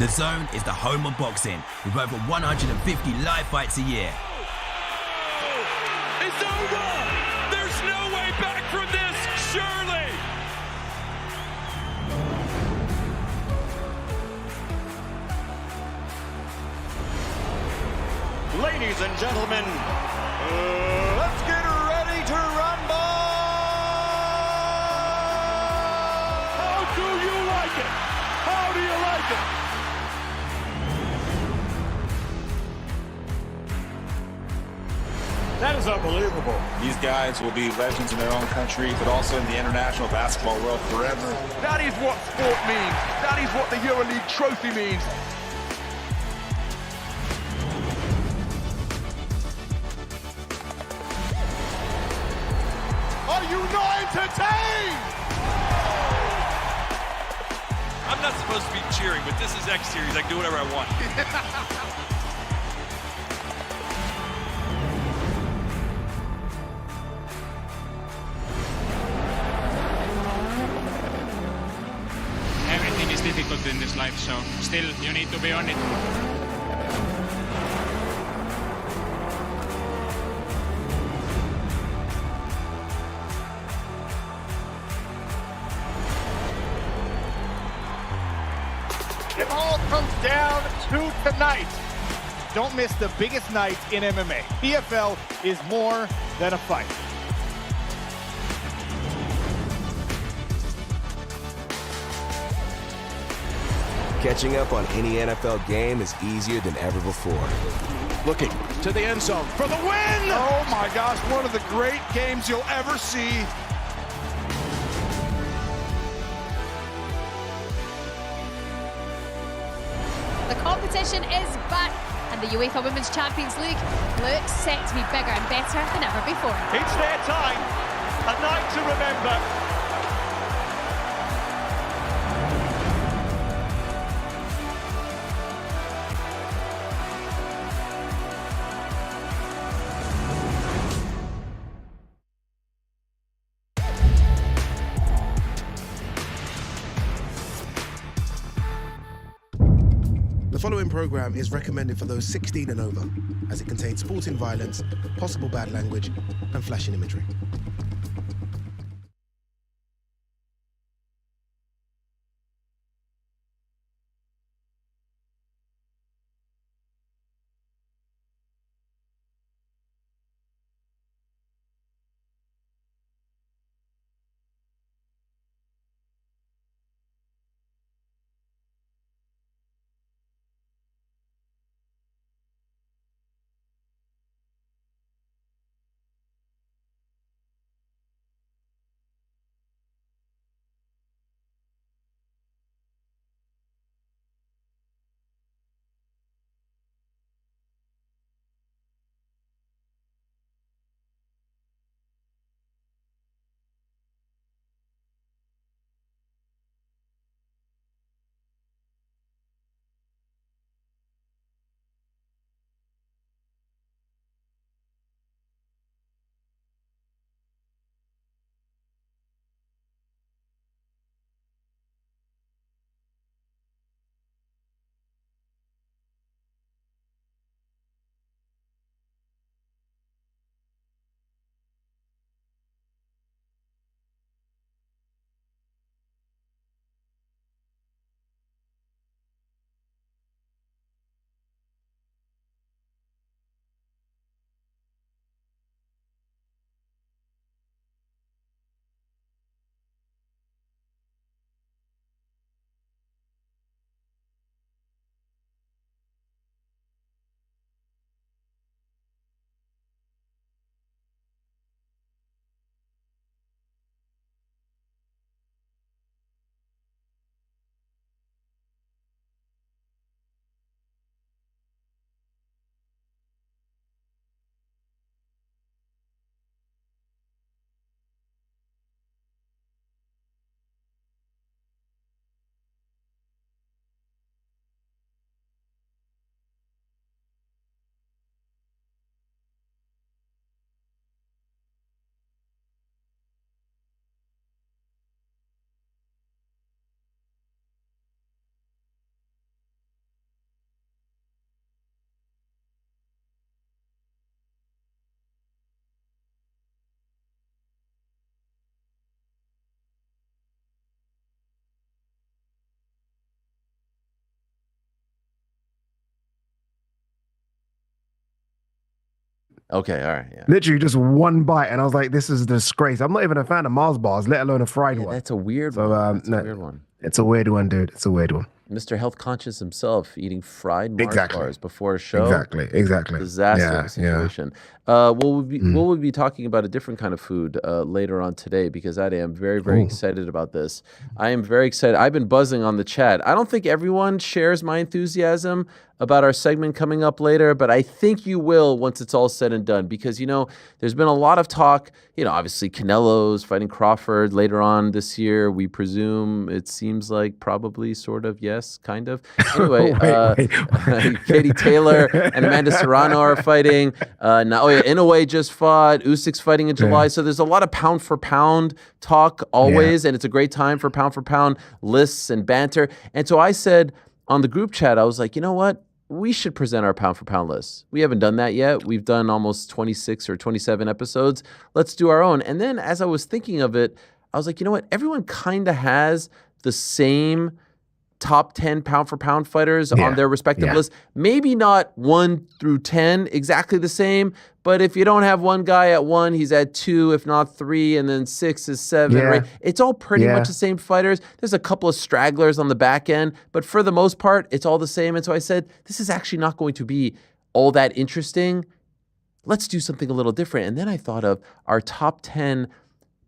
The Zone is the home of boxing, with over 150 live fights a year. It's over! There's no way back from this, surely! Ladies and gentlemen, let's get ready to rumble! How do you like it? How do you like it? That is unbelievable. These guys will be legends in their own country, but also in the international basketball world forever. That is what sport means. That is what the EuroLeague trophy means. Are you not entertained? I'm not supposed to be cheering, but this is X Series. I can do whatever I want. Everything is difficult in this life, so still you need to be on it. It all comes down to tonight. Don't miss the biggest night in MMA. PFL is more than a fight. Catching up on any NFL game is easier than ever before. Looking to the end zone for the win! Oh my gosh, one of the great games you'll ever see. The competition is back, and the UEFA Women's Champions League looks set to be bigger and better than ever before. It's their time, a night to remember. The following program is recommended for those 16 and over, as it contains sporting violence, possible bad language, and flashing imagery. Okay, all right, yeah. Literally just one bite, and I was like, "This is a disgrace." I'm not even a fan of Mars bars, let alone a fried one. That's a weird one. That's a weird one. It's a weird one, dude. It's a weird one. Mr. Health Conscious himself eating fried Mars bars before a show. Exactly. Disaster situation. We'll be talking about a different kind of food later on today because I am very, very excited about this. I am very excited. I've been buzzing on the chat. I don't think everyone shares my enthusiasm about our segment coming up later, but I think you will once it's all said and done because, there's been a lot of talk, obviously Canelo's fighting Crawford later on this year. We presume it seems like probably sort of, yes, kind of. Anyway, Katie Taylor and Amanda Serrano are fighting. Inoue just fought. Usyk's fighting in July. So there's a lot of pound for pound talk always, and it's a great time for pound lists and banter. And so I said on the group chat, I was like, you know what? We should present our pound for pound list. We haven't done that yet. We've done almost 26 or 27 episodes. Let's do our own. And then as I was thinking of it, I was like, you know what? Everyone kind of has the same top 10 pound for pound fighters on their respective list. Maybe not 1 through 10 exactly the same, but if you don't have one guy at 1, he's at 2, if not 3, and then 6 is 7, right? It's all pretty much the same fighters. There's a couple of stragglers on the back end, but for the most part, it's all the same. And so I said, this is actually not going to be all that interesting. Let's do something a little different. And then I thought of our top 10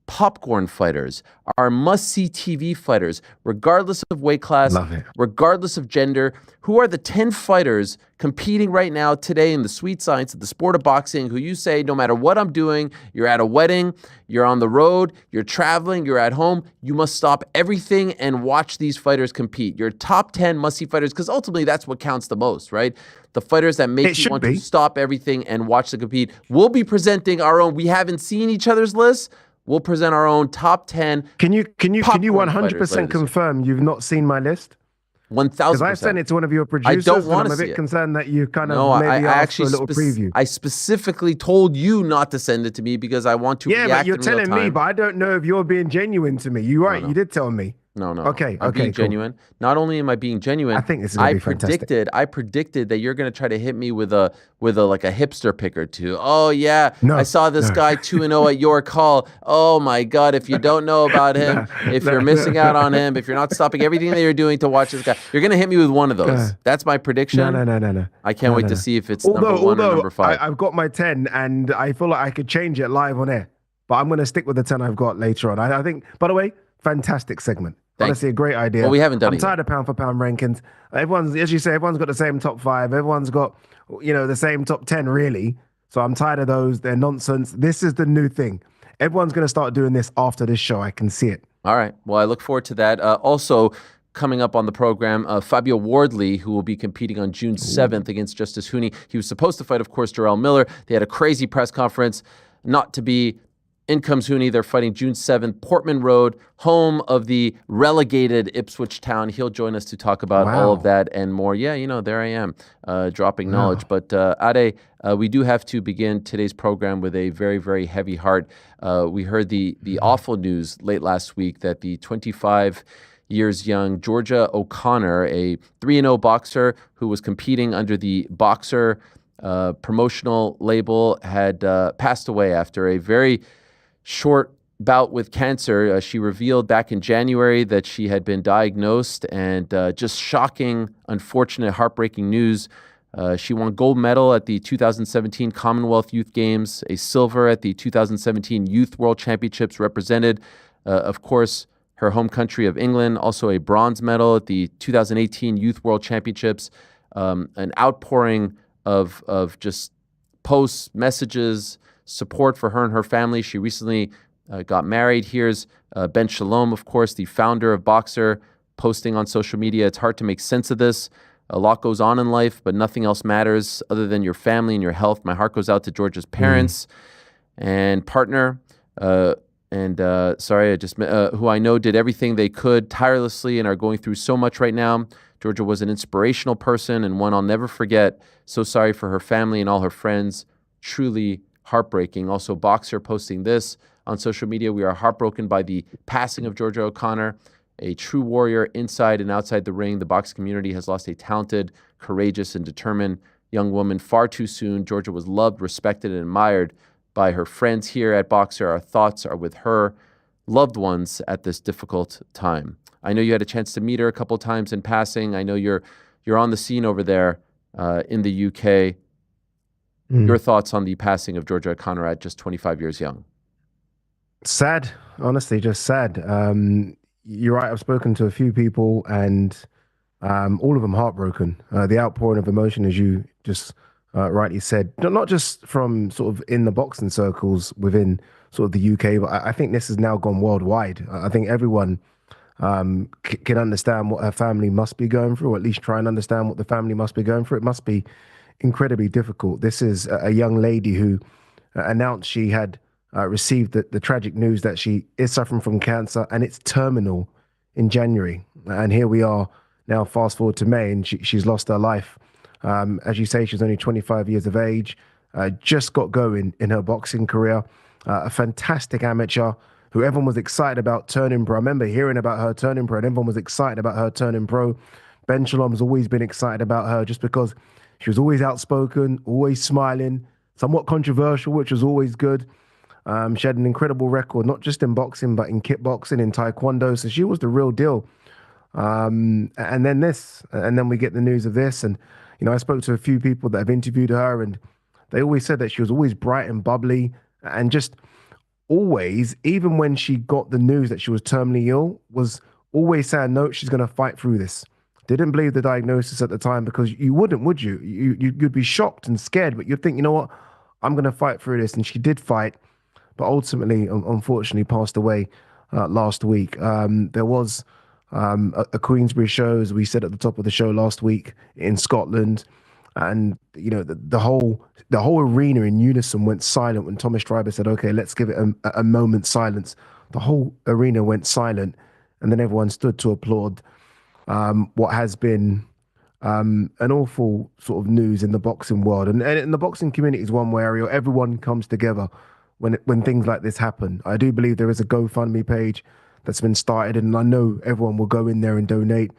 popcorn fighters, our must-see TV fighters, regardless of weight class, regardless of gender. Who are the 10 fighters competing right now today in the sweet science of the sport of boxing who you say, no matter what I'm doing, you're at a wedding, you're on the road, you're traveling, you're at home, you must stop everything and watch these fighters compete. Your top 10 must-see fighters, because ultimately that's what counts the most, right? The fighters that make you want to stop everything and watch them compete. We'll be presenting our own. We haven't seen each other's lists. We'll present our own top 10. Can you 100% confirm you've not seen my list? 1,000%. Because I sent it to one of your producers. I don't want to I'm see a bit it. concerned that you kind of maybe asked for a little preview. I specifically told you not to send it to me because I want to react in real time. Yeah, but you're telling me, but I don't know if you're being genuine to me. You're right. No. You did tell me. No. Okay. I'm being genuine. Not only am I being genuine, I think this is going to be fantastic. I predicted that you're going to try to hit me with a like a hipster pick or two. Oh yeah, I saw this guy 2-0 at York Hall. Oh my God, if you don't know about him, if you're missing out on him, if you're not stopping everything that you're doing to watch this guy, you're going to hit me with one of those. That's my prediction. No. I can't wait to see if it's number 1 or number 5. I've got my 10 and I feel like I could change it live on air, but I'm going to stick with the 10 I've got later on. I think, by the way, fantastic segment. Honestly, a great idea. Well, we haven't done it. I'm tired of pound for pound rankings. Everyone's, as you say, everyone's got the same top 5. Everyone's got, the same top 10, really. So I'm tired of those. They're nonsense. This is the new thing. Everyone's going to start doing this after this show. I can see it. All right. Well, I look forward to that. Also, coming up on the program, Fabio Wardley, who will be competing on June 7th against Justice Hooney. He was supposed to fight, of course, Jarrell Miller. They had a crazy press conference, not to be. In comes Hooney. They're fighting June 7th, Portman Road, home of the relegated Ipswich Town. He'll join us to talk about all of that and more. Yeah, there I am, dropping knowledge. But Ade, we do have to begin today's program with a very, very heavy heart. We heard the awful news late last week that the 25 years young Georgia O'Connor, a 3-0 boxer who was competing under the Boxer promotional label, had passed away after a very short bout with cancer. She revealed back in January that she had been diagnosed, and just shocking, unfortunate, heartbreaking news. She won gold medal at the 2017 Commonwealth Youth Games, a silver at the 2017 Youth World Championships, represented, of course, her home country of England, also a bronze medal at the 2018 Youth World Championships, an outpouring of just posts, messages, support for her and her family. She recently got married. Here's Ben Shalom, of course, the founder of Boxer, posting on social media. It's hard to make sense of this. A lot goes on in life, but nothing else matters other than your family and your health. My heart goes out to Georgia's parents and partner. Who I know did everything they could tirelessly and are going through so much right now. Georgia was an inspirational person and one I'll never forget. So sorry for her family and all her friends. Truly heartbreaking. Also, Boxer posting this on social media. We are heartbroken by the passing of Georgia O'Connor, a true warrior inside and outside the ring. The box community has lost a talented, courageous, and determined young woman far too soon. Georgia was loved, respected, and admired by her friends here at Boxer. Our thoughts are with her loved ones at this difficult time. I know you had a chance to meet her a couple times in passing. I know you're on the scene over there in the UK. Your thoughts on the passing of Georgia O'Connor at just 25 years young? Sad, honestly, just sad. You're right. I've spoken to a few people, and all of them heartbroken. The outpouring of emotion, as you just rightly said, not just from sort of in the boxing circles within sort of the UK, but I think this has now gone worldwide. I think everyone can understand what her family must be going through, or at least try and understand what the family must be going through. It must be incredibly difficult. This is a young lady who announced she had received the tragic news that she is suffering from cancer, and it's terminal in January. And here we are now, fast forward to May, and she's lost her life. As you say, she's only 25 years of age, just got going in her boxing career, a fantastic amateur who everyone was excited about turning pro. I remember hearing about her turning pro, and everyone was excited about her turning pro. Ben Shalom's always been excited about her just because she was always outspoken, always smiling, somewhat controversial, which was always good. She had an incredible record, not just in boxing, but in kickboxing, in taekwondo. So she was the real deal. And then we get the news of this. And, you know, I spoke to a few people that have interviewed her, and they always said that she was always bright and bubbly, and just always, even when she got the news that she was terminally ill, was always saying, no, she's going to fight through this. Didn't believe the diagnosis at the time, because you wouldn't, would you? You'd be shocked and scared, but you'd think, you know what, I'm going to fight through this. And she did fight, but ultimately, unfortunately, passed away last week. There was a Queensberry show, as we said at the top of the show last week, in Scotland, and you know the whole arena in unison went silent when Thomas Schreiber said, "Okay, let's give it a moment's silence." The whole arena went silent, and then everyone stood to applaud what has been an awful sort of news in the boxing world, and in the boxing community is one where, Ariel, everyone comes together when things like this happen. I do believe there is a GoFundMe page that's been started, and I know everyone will go in there and donate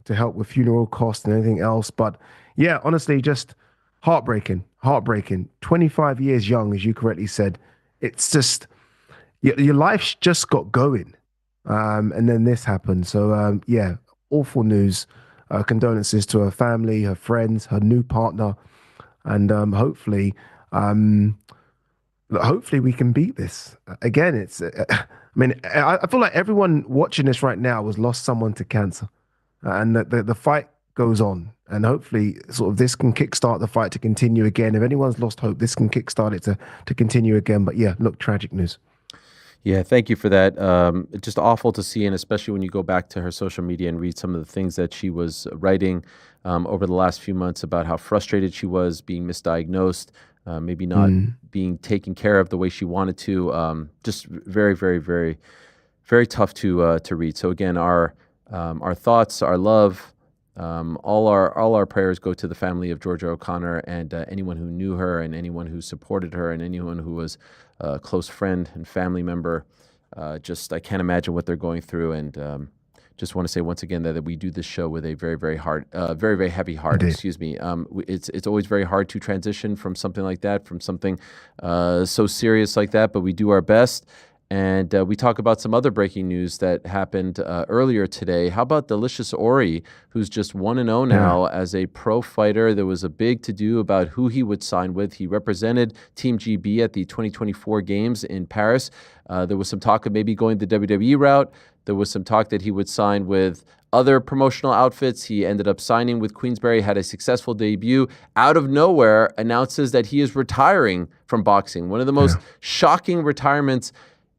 to help with funeral costs and anything else. But yeah, honestly, just heartbreaking. 25 years young, as you correctly said. It's just, your life's just got going. And then this happened. So yeah, awful news. Condolences to her family, her friends, her new partner. And hopefully we can beat this. Again, I feel like everyone watching this right now has lost someone to cancer, and the fight goes on, and hopefully sort of this can kickstart the fight to continue again. If anyone's lost hope, this can kickstart it to continue again. But yeah, look, tragic news. Yeah, thank you for that. Just awful to see, and especially when you go back to her social media and read some of the things that she was writing over the last few months about how frustrated she was being misdiagnosed, maybe not being taken care of the way she wanted to. Just very, very, very, very tough to read. So again, our thoughts, our love, all our prayers go to the family of Georgia O'Connor, and anyone who knew her, and anyone who supported her, and anyone who was a close friend and family member. I can't imagine what they're going through, and just want to say once again that we do this show with a very, very very heavy heart. Excuse me. It's always very hard to transition from something like that, from something so serious like that, but we do our best. And we talk about some other breaking news that happened earlier today. How about Delicious Ori, who's just 1-0 now as a pro fighter? There was a big to-do about who he would sign with. He represented Team GB at the 2024 games in Paris. There was some talk of maybe going the WWE route. There was some talk that he would sign with other promotional outfits. He ended up signing with Queensberry, had a successful debut. Out of nowhere, announces that he is retiring from boxing. One of the most shocking retirements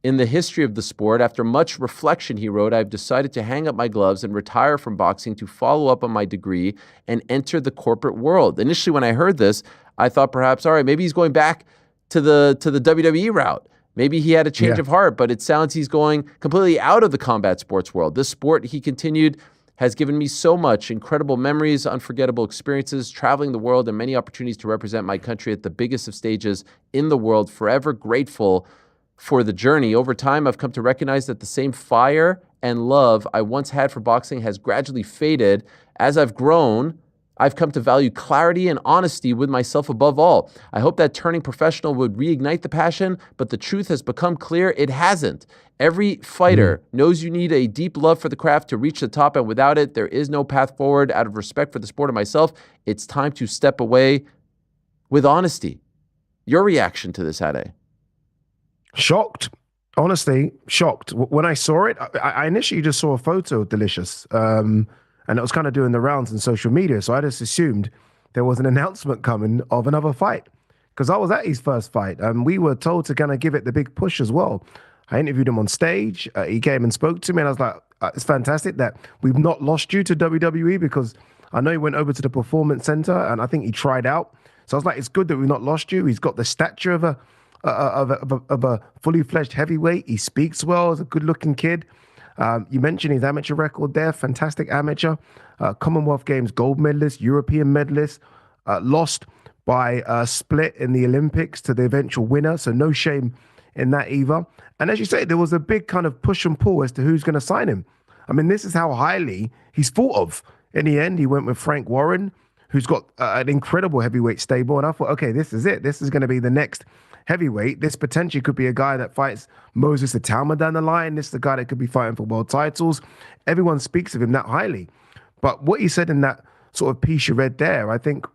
in the history of the sport. After much reflection, he wrote, "I've decided to hang up my gloves and retire from boxing to follow up on my degree and enter the corporate world." Initially, when I heard this, I thought perhaps, all right, maybe he's going back to the WWE route. Maybe he had a change of heart, but it sounds he's going completely out of the combat sports world. This sport, he continued, has given me so much incredible memories, unforgettable experiences, traveling the world, and many opportunities to represent my country at the biggest of stages in the world. Forever grateful for the journey. Over time, I've come to recognize that the same fire and love I once had for boxing has gradually faded. As I've grown, I've come to value clarity and honesty with myself above all. I hope that turning professional would reignite the passion, but the truth has become clear it hasn't. Every fighter knows you need a deep love for the craft to reach the top, and without it, there is no path forward. Out of respect for the sport and myself, it's time to step away with honesty. Your reaction to this, Ade? Shocked. Honestly, shocked. When I saw it, I initially just saw a photo of Delicious, and it was kind of doing the rounds on social media. So I just assumed there was an announcement coming of another fight, because I was at his first fight, and we were told to kind of give it the big push as well. I interviewed him on stage. He came and spoke to me, and I was like, it's fantastic that we've not lost you to WWE, because I know he went over to the Performance Center, and I think he tried out. So I was like, it's good that we've not lost you. He's got the stature of a fully fledged heavyweight. He speaks well. He's a good-looking kid. You mentioned his amateur record there. Fantastic amateur. Commonwealth Games gold medalist, European medalist. Lost by a split in the Olympics to the eventual winner. So no shame in that either. And as you say, there was a big kind of push and pull as to who's going to sign him. I mean, this is how highly he's thought of. In the end, he went with Frank Warren, who's got an incredible heavyweight stable. And I thought, okay, this is it. This is going to be the next heavyweight. This potentially could be a guy that fights Moses Itama down the line. This is the guy that could be fighting for world titles. Everyone speaks of him that highly. But what he said in that sort of piece you read there, I think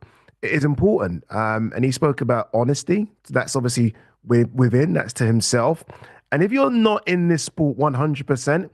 is important. And he spoke about honesty. So that's obviously within, that's to himself. And if you're not in this sport 100%,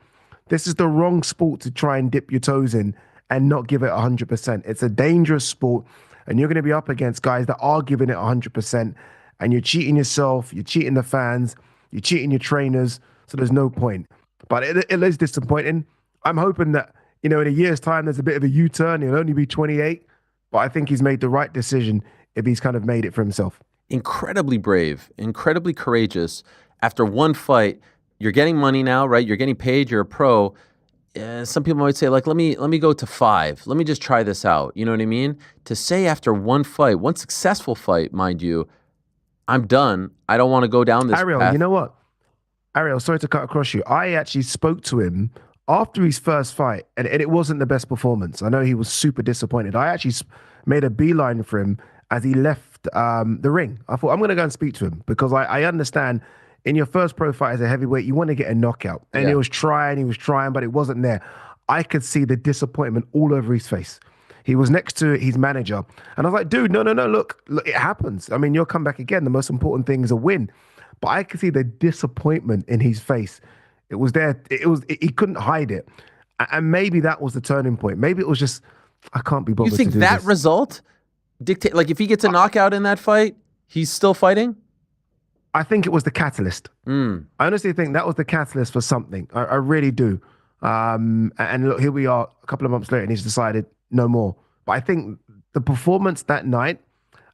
this is the wrong sport to try and dip your toes in and not give it 100%. It's a dangerous sport, and you're going to be up against guys that are giving it 100%, and you're cheating yourself, you're cheating the fans, you're cheating your trainers, so there's no point. But it is disappointing. I'm hoping that, in a year's time, there's a bit of a U-turn. He'll only be 28, but I think he's made the right decision if he's kind of made it for himself. Incredibly brave, incredibly courageous. After one fight, you're getting money now, right? You're getting paid, you're a pro. Some people might say, like, let me go to 5. Let me just try this out. You know what I mean? To say after one fight, one successful fight, mind you, I'm done. I don't want to go down this Ariel, path. you know what? Ariel, sorry to cut across you. I actually spoke to him after his first fight, and it wasn't the best performance. I know he was super disappointed. I actually made a beeline for him as he left the ring. I thought, I'm going to go and speak to him, because I understand in your first pro fight as a heavyweight, you want to get a knockout. And he was trying, but it wasn't there. I could see the disappointment all over his face. He was next to his manager. And I was like, dude, no, look, it happens. I mean, you'll come back again. The most important thing is a win. But I could see the disappointment in his face. It was there. He couldn't hide it. And maybe that was the turning point. Maybe it was just, I can't be bothered to do this. You think that result dictate, like, if he gets a knockout in that fight, he's still fighting? I think it was the catalyst. I honestly think that was the catalyst for something. I really do. And look, here we are a couple of months later, and he's decided no more. But I think the performance that night,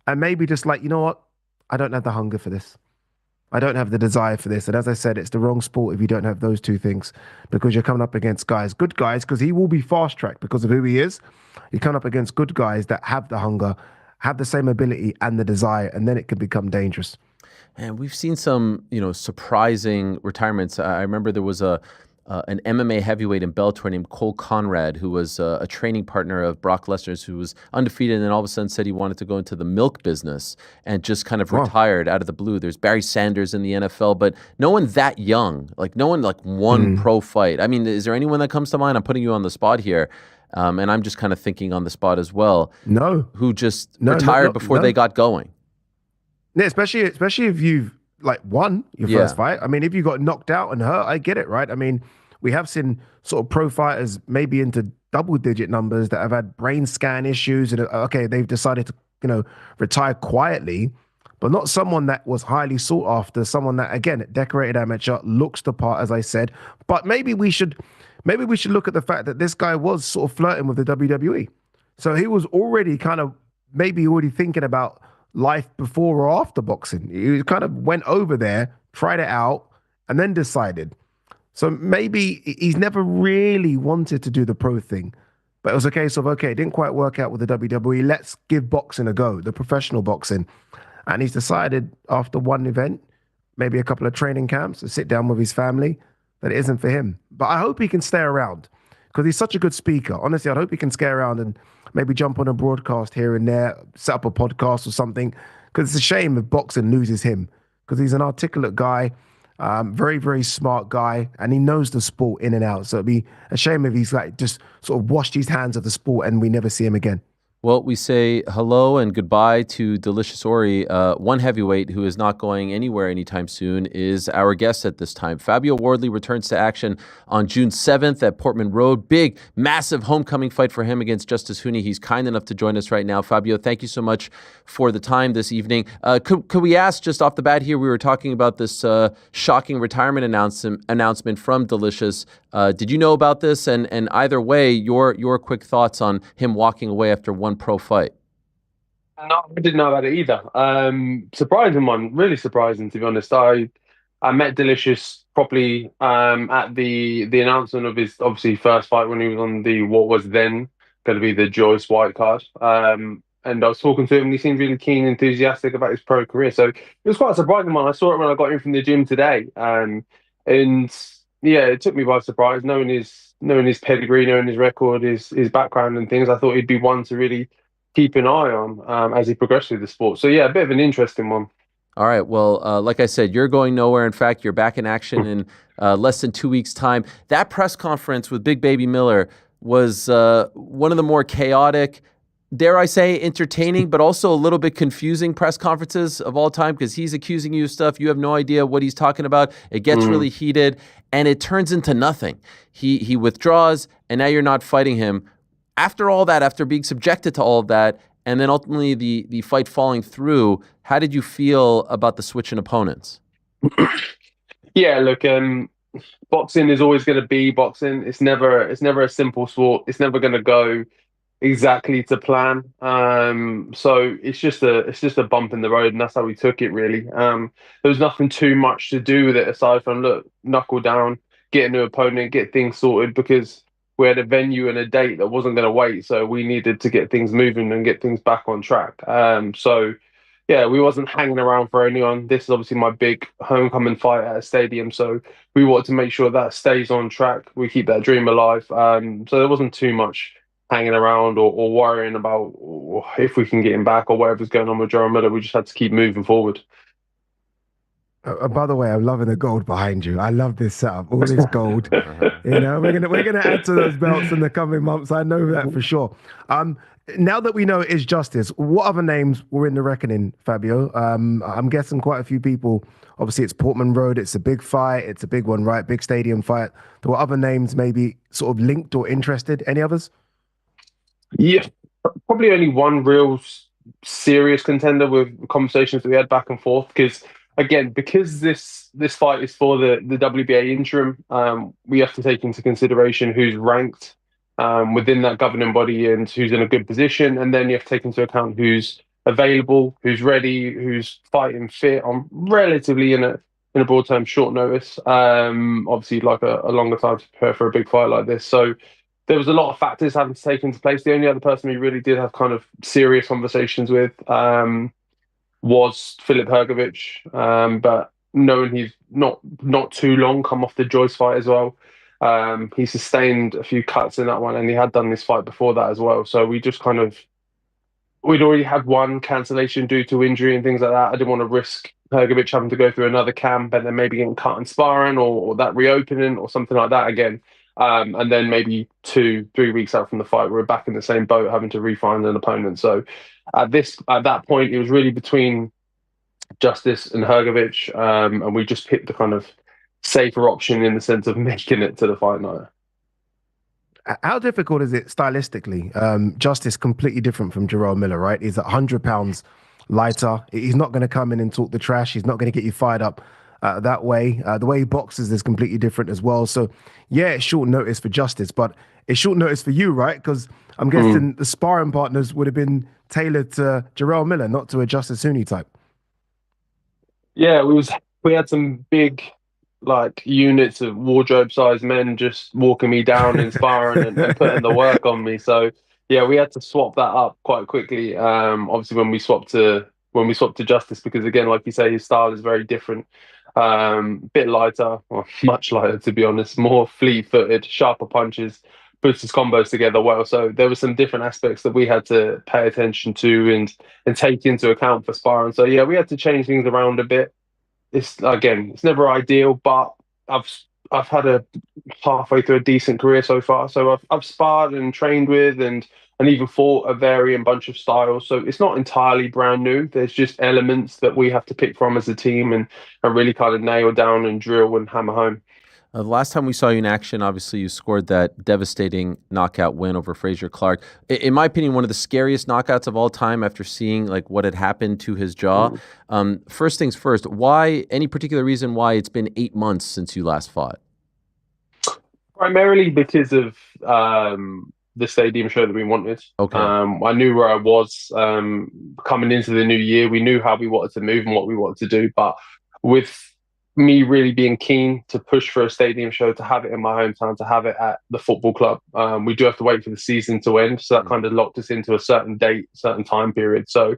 and maybe just like, you know what? I don't have the hunger for this. I don't have the desire for this. And as I said, it's the wrong sport if you don't have those two things, because you're coming up against good guys, because he will be fast-tracked because of who he is. You're coming up against good guys that have the hunger, have the same ability and the desire, and then it can become dangerous. And we've seen some, surprising retirements. I remember there was an MMA heavyweight in Bellator named Cole Conrad, who was a training partner of Brock Lesnar's, who was undefeated, and then all of a sudden said he wanted to go into the milk business and just kind of retired out of the blue. There's Barry Sanders in the NFL, but no one that young, like no one like one pro fight. I mean, is there anyone that comes to mind? I'm putting you on the spot here. And I'm just kind of thinking on the spot as well. No. Who just retired before they got going. Yeah, especially if you've like won your first fight. I mean, if you got knocked out and hurt, I get it, right? I mean, we have seen sort of pro fighters maybe into double-digit numbers that have had brain scan issues, and okay, they've decided to retire quietly, but not someone that was highly sought after. Someone that, again, decorated amateur, looks the part, as I said. But maybe we should look at the fact that this guy was sort of flirting with the WWE. So he was already already thinking about life before or after boxing. He kind of went over there, tried it out, and then decided. So maybe he's never really wanted to do the pro thing, but it was a case of, okay, it didn't quite work out with the WWE. Let's give boxing a go, the professional boxing. And he's decided after one event, maybe a couple of training camps, to sit down with his family, that it isn't for him. But I hope he can stay around, because he's such a good speaker. Honestly, I hope he can stay around and maybe jump on a broadcast here and there, set up a podcast or something. Because it's a shame if boxing loses him, because he's an articulate guy, very, very smart guy, and he knows the sport in and out. So it'd be a shame if he's like just sort of washed his hands of the sport and we never see him again. Well, we say hello and goodbye to Delicious Ori. One heavyweight who is not going anywhere anytime soon is our guest at this time. Fabio Wardley returns to action on June 7th at Portman Road. Big, massive homecoming fight for him against Justice Huni. He's kind enough to join us right now. Fabio, thank you so much for the time this evening. Could we ask, just off the bat here, we were talking about this shocking retirement announcement from Delicious. Did you know about this? And either way, your quick thoughts on him walking away after one pro fight. No, I didn't know about it either. Surprising one, really surprising, to be honest. I met Delicious properly at the announcement of his obviously first fight when he was on the what was then going to be the Joyce White card. And I was talking to him and he seemed really keen, enthusiastic about his pro career. So it was quite a surprising one. I saw it when I got in from the gym today. And yeah, it took me by surprise, knowing his pedigree, knowing his record, his background and things. I thought he'd be one to really keep an eye on as he progressed through the sport. So yeah, a bit of an interesting one. All right. Well, like I said, you're going nowhere. In fact, you're back in action in less than 2 weeks' time. That press conference with Big Baby Miller was one of the more chaotic, dare I say, entertaining, but also a little bit confusing press conferences of all time, because he's accusing you of stuff. You have no idea what he's talking about. It gets really heated, and it turns into nothing. He withdraws, and now you're not fighting him. After all that, after being subjected to all of that, and then ultimately the fight falling through, how did you feel about the switch in opponents? Yeah, look, boxing is always going to be boxing. It's never a simple sport. It's never going to go exactly to plan. So it's just a bump in the road, and that's how we took it, really. There was nothing too much to do with it aside from, look, knuckle down, get a new opponent, get things sorted, because we had a venue and a date that wasn't going to wait. So we needed to get things moving and get things back on track. So yeah, we wasn't hanging around for anyone. This is obviously my big homecoming fight at a stadium. So we wanted to make sure that stays on track. We keep that dream alive. So there wasn't too much hanging around or worrying about if we can get him back or whatever's going on with Jerome Miller. We just had to keep moving forward. By the way, I'm loving the gold behind you. I love this setup. All this gold. You know, we're gonna add to those belts in the coming months. I know that for sure. Now that we know it is Justice, what other names were in the reckoning, Fabio? I'm guessing quite a few people. Obviously, it's Portman Road. It's a big fight. It's a big one, right? Big stadium fight. There were other names maybe sort of linked or interested. Any others? Yeah, probably only one real serious contender with conversations that we had back and forth. Because this fight is for the WBA interim, we have to take into consideration who's ranked within that governing body and who's in a good position, and then you have to take into account who's available, who's ready, who's fighting fit on relatively in a broad term short notice. Obviously, like a longer time to prepare for a big fight like this. So there was a lot of factors having to take into place. The only other person we really did have kind of serious conversations with was Filip Hrgović, but knowing he's not too long come off the Joyce fight as well. He sustained a few cuts in that one, and he had done this fight before that as well. So we just we'd already had one cancellation due to injury and things like that. I didn't want to risk Hrgović having to go through another camp and then maybe getting cut in sparring or that reopening or something like that again. And then maybe 2-3 weeks out from the fight, we're back in the same boat, having to re-find an opponent. So at that point, it was really between Justice and Hrgović, and we just picked the kind of safer option in the sense of making it to the fight night. How difficult is it stylistically? Justice completely different from Jerome Miller, right? He's 100 pounds lighter. He's not going to come in and talk the trash. He's not going to get you fired up that way. The way he boxes is completely different as well. So yeah, it's short notice for Justice, but it's short notice for you, right? Because I'm guessing the sparring partners would have been tailored to Jerome Miller, not to a Justice Huni type. Yeah, we had some big units of wardrobe-sized men just walking me down in sparring and putting the work on me. So yeah, we had to swap that up quite quickly. Obviously, when we swapped to Justice, because again, like you say, his style is very different. Bit lighter, or much lighter to be honest. More fleet-footed, sharper punches, puts his combos together well. So there were some different aspects that we had to pay attention to and take into account for sparring. So yeah, we had to change things around a bit. It's never ideal, but I've had a halfway through a decent career so far. So I've sparred and trained with and even fought a varying bunch of styles. So it's not entirely brand new. There's just elements that we have to pick from as a team and really kind of nail down and drill and hammer home. The last time we saw you in action, obviously you scored that devastating knockout win over Frazier Clark. In my opinion, one of the scariest knockouts of all time after seeing like what had happened to his jaw. First things first, why, any particular reason why it's been 8 months since you last fought? Primarily because of the stadium show that we wanted. Okay. I knew where I was coming into the new year. We knew how we wanted to move and what we wanted to do. But with me really being keen to push for a stadium show, to have it in my hometown, to have it at the football club, we do have to wait for the season to end. So that kind of locked us into a certain date, certain time period. So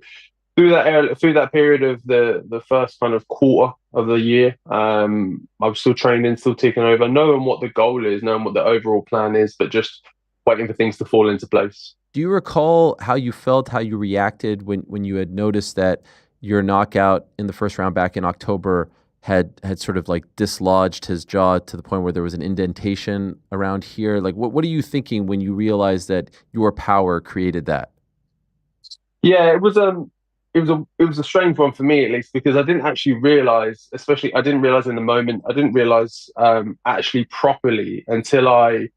through that period of the first kind of quarter of the year, I was still training, still ticking over, knowing what the goal is, knowing what the overall plan is, but just waiting for things to fall into place. Do you recall how you felt, how you reacted when you had noticed that your knockout in the first round back in October had sort of like dislodged his jaw to the point where there was an indentation around here? Like, what are you thinking when you realized that your power created that? Yeah, it was a strange one for me, at least, because I didn't actually realize, I didn't realize in the moment, I didn't realize actually properly until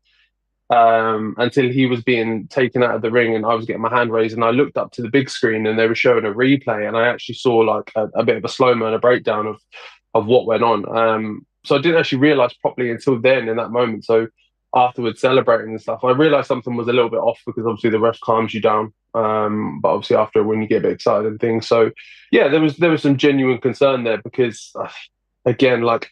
he was being taken out of the ring and I was getting my hand raised and I looked up to the big screen and they were showing a replay and I actually saw like a bit of a slow-mo and a breakdown of what went on. So I didn't actually realize properly until then, in that moment. So afterwards, celebrating and stuff, I realized something was a little bit off because obviously the ref calms you down. But obviously after, when you get a bit excited and things. So yeah, there was some genuine concern there because again, like,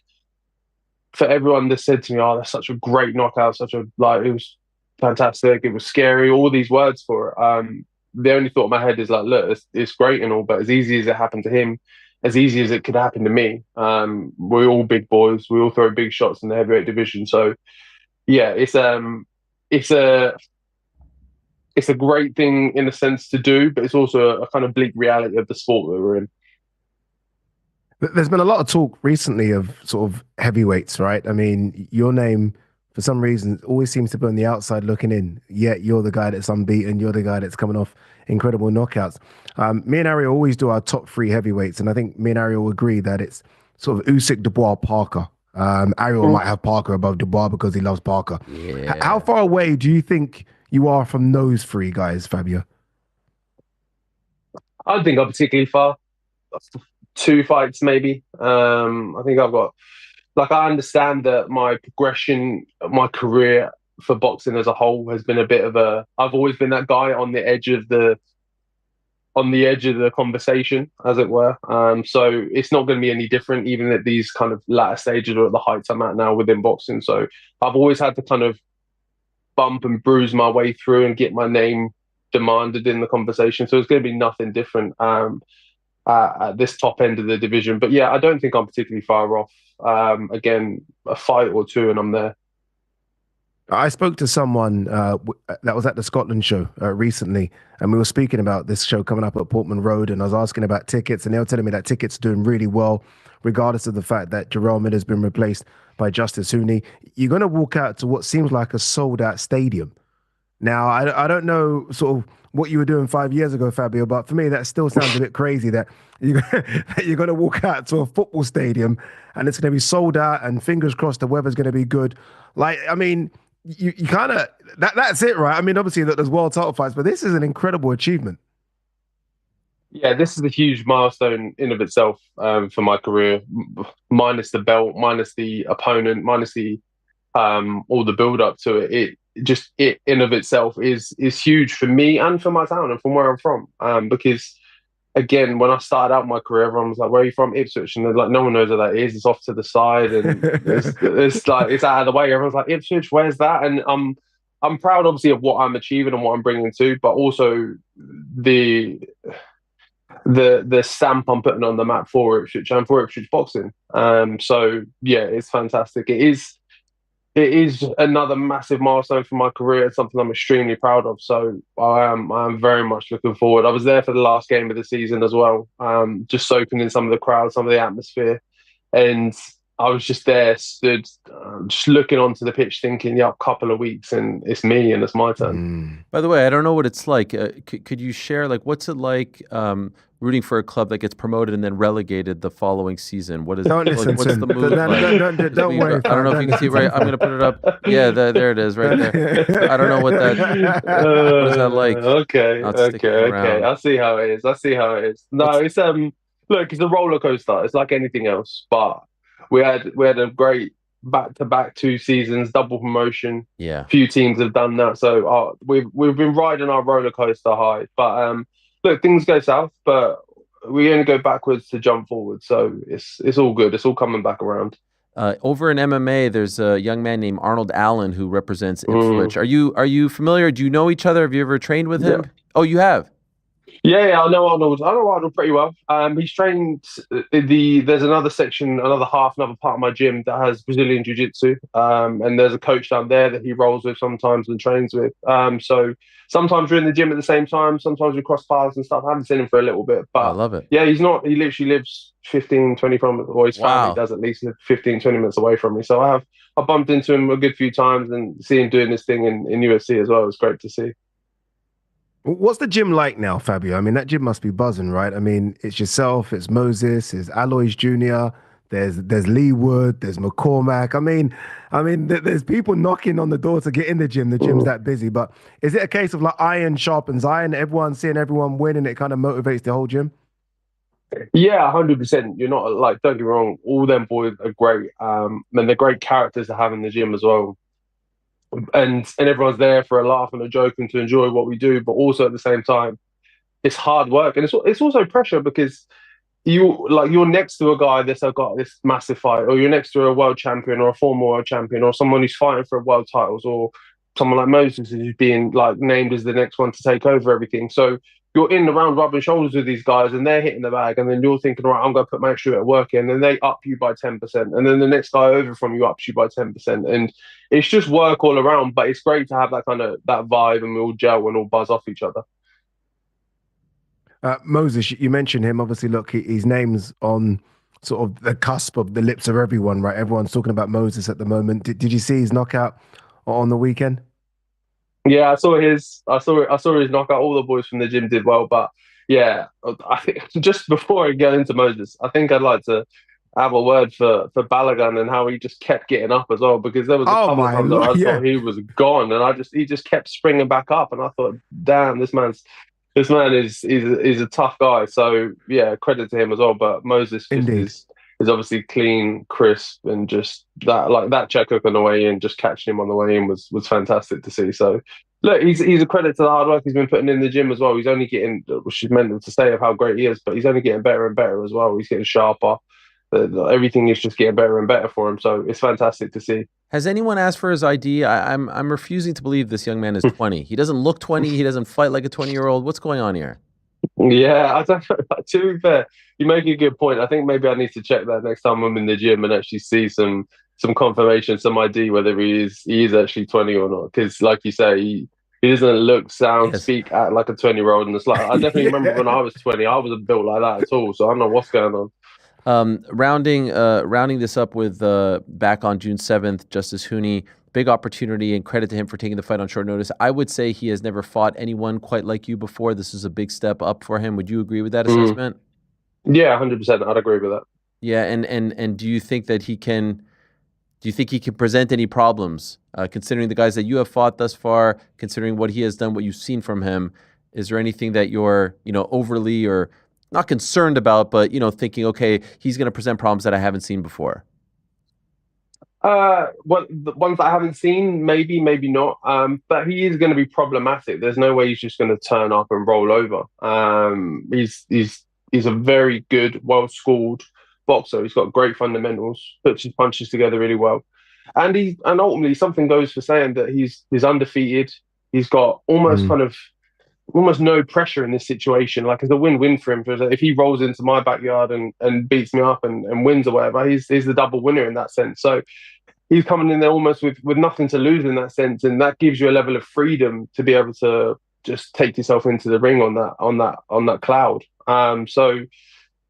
for everyone that said to me, "Oh, that's such a great knockout, it was fantastic, it was scary," all these words for it. The only thought in my head is like, look, it's great and all, but as easy as it happened to him, as easy as it could happen to me. We're all big boys. We all throw big shots in the heavyweight division. So yeah, it's a great thing in a sense to do, but it's also a kind of bleak reality of the sport that we're in. There's been a lot of talk recently of sort of heavyweights, right? I mean, your name, for some reason, always seems to be on the outside looking in. Yet you're the guy that's unbeaten. You're the guy that's coming off incredible knockouts. Me and Ariel always do our top 3 heavyweights, and I think me and Ariel agree that it's sort of Usyk, Dubois, Parker. Ariel might have Parker above Dubois because he loves Parker. Yeah. How far away do you think you are from those 3 guys, Fabio? I don't think I'm particularly far. 2 fights, maybe. I think I've got, like, I understand that my progression, my career for boxing as a whole has been a bit of I've always been that guy on the edge of the conversation, as it were. So it's not going to be any different, even at these kind of latter stages or at the heights I'm at now within boxing. So I've always had to kind of bump and bruise my way through and get my name demanded in the conversation. So it's going to be nothing different at this top end of the division. But yeah, I don't think I'm particularly far off. Again, a fight or 2 and I'm there. I spoke to someone that was at the Scotland show recently, and we were speaking about this show coming up at Portman Road, and I was asking about tickets, and they were telling me that tickets are doing really well, regardless of the fact that Jarrell Miller has been replaced by Justice Hooney. You're going to walk out to what seems like a sold-out stadium. Now, I don't know sort of what you were doing 5 years ago, Fabio, but for me, that still sounds a bit crazy that you're going to walk out to a football stadium and it's going to be sold out and fingers crossed the weather's going to be good. Like, I mean, you kind of, that's it, right? I mean, obviously there's world title fights, but this is an incredible achievement. Yeah, this is a huge milestone in of itself for my career, minus the belt, minus the opponent, minus the all the build up to it. It in of itself is huge for me and for my town and from where I'm from. Because again, when I started out my career, everyone was like, "Where are you from?" Ipswich, and they're like, no one knows where that is. It's off to the side, and it's like it's out of the way. Everyone's like, "Ipswich, where's that?" And I'm proud, obviously, of what I'm achieving and what I'm bringing to, but also the stamp I'm putting on the map for Ipswich and for Ipswich boxing. So yeah, it's fantastic. It is. it is another massive milestone for my career. It's something I'm extremely proud of. So I'm very much looking forward. I was there for the last game of the season as well, just soaking in some of the crowd, some of the atmosphere, and I was just there, stood, just looking onto the pitch, thinking, "Yeah, a couple of weeks, and it's me, and it's my turn." By the way, I don't know what it's like. Could you share, like, what's it like rooting for a club that gets promoted and then relegated the following season? What is Don't listen what's to the him. mood like? Don't worry. I don't know if you can see it right. I'm going to put it up. Yeah, there it is, right there. I don't know what that. What is that like? Okay. I see how it is. No, it's look, it's a roller coaster. It's like anything else, but we had a great back-to-back 2 seasons, double promotion. Yeah, few teams have done that, so we've been riding our roller coaster high. But look, things go south, but we only go backwards to jump forward. So it's all good. It's all coming back around. Over in MMA, there's a young man named Arnold Allen who represents Ipswich. Are you familiar? Do you know each other? Have you ever trained with him? Yeah. Oh, you have. Yeah, I know Arnold. I know Arnold pretty well. He's trained there's another section, another part of my gym that has Brazilian Jiu-Jitsu. And there's a coach down there that he rolls with sometimes and trains with. So sometimes we're in the gym at the same time, sometimes we cross paths and stuff. I haven't seen him for a little bit, but I love it. Yeah, he literally lives 15, 20 from me, or his family does at least live 15, 20 minutes away from me. So I bumped into him a good few times and see him doing this thing in UFC as well. It was great to see. What's the gym like now, Fabio? I mean, that gym must be buzzing, right? I mean, it's yourself, it's Moses, it's Alois Jr., there's Lee Wood, there's McCormack. I mean, there's people knocking on the door to get in the gym. The gym's that busy. But is it a case of like iron sharpens iron, everyone seeing everyone win, and it kind of motivates the whole gym? Yeah, 100%. You're not like, don't get me wrong, all them boys are great. And they're great characters to have in the gym as well. And everyone's there for a laugh and a joke and to enjoy what we do, but also at the same time, it's hard work and it's also pressure because you're next to a guy that's got this massive fight, or you're next to a world champion or a former world champion or someone who's fighting for world titles, or someone like Moses who's being like named as the next one to take over everything. So you're in the round rubbing shoulders with these guys and they're hitting the bag, and then you're thinking, right, I'm going to put my extra bit of work in, and they up you by 10%, and then the next guy over from you ups you by 10%, and it's just work all around. But it's great to have that kind of that vibe, and we all gel and all buzz off each other. Moses, you mentioned him. Obviously, look, his name's on sort of the cusp of the lips of everyone, right? Everyone's talking about Moses at the moment. Did you see his knockout on the weekend? Yeah, I saw his knockout. All the boys from the gym did well, but yeah, I think just before I get into Moses, I think I'd like to have a word for Balogun and how he just kept getting up as well, because there was a couple of times that I thought he was gone, and he just kept springing back up, and I thought, damn, this man is a tough guy. So yeah, credit to him as well. But Moses is obviously clean, crisp, and just that check hook on the way in, just catching him on the way in was fantastic to see. So look, he's a credit to the hard work he's been putting in the gym as well. He's only getting, which is meant to say of how great he is, but he's only getting better and better as well. He's getting sharper. Everything is just getting better and better for him. So it's fantastic to see. Has anyone asked for his ID? I'm refusing to believe this young man is 20. He doesn't look 20. He doesn't fight like a 20-year-old. What's going on here? Yeah, I don't know. To be fair, you make a good point. I think maybe I need to check that next time I'm in the gym and actually see some confirmation, some ID, whether he is actually 20 or not. Because, like you say, he doesn't look, sound, speak, act like a 20-year-old. And it's like, I definitely remember when I was 20, I wasn't built like that at all. So I don't know what's going on. Rounding this up with back on June 7th, Justice Hooney, big opportunity, and credit to him for taking the fight on short notice. I would say he has never fought anyone quite like you before. This is a big step up for him. Would you agree with that assessment? Yeah, 100%. I'd agree with that. Yeah, and do you think that he can? Do you think he can present any problems, considering the guys that you have fought thus far, considering what he has done, what you've seen from him? Is there anything that you're, overly or not concerned about, but, thinking, okay, he's going to present problems that I haven't seen before? Well, the ones that I haven't seen, maybe not. But he is going to be problematic. There's no way he's just going to turn up and roll over. He's a very good, well-schooled boxer. He's got great fundamentals, puts his punches together really well. And ultimately something goes for saying that he's undefeated. He's got almost no pressure in this situation. Like, it's a win-win for him. If he rolls into my backyard and beats me up and wins or whatever, he's the double winner in that sense. So he's coming in there almost with nothing to lose in that sense, and that gives you a level of freedom to be able to just take yourself into the ring on that cloud. So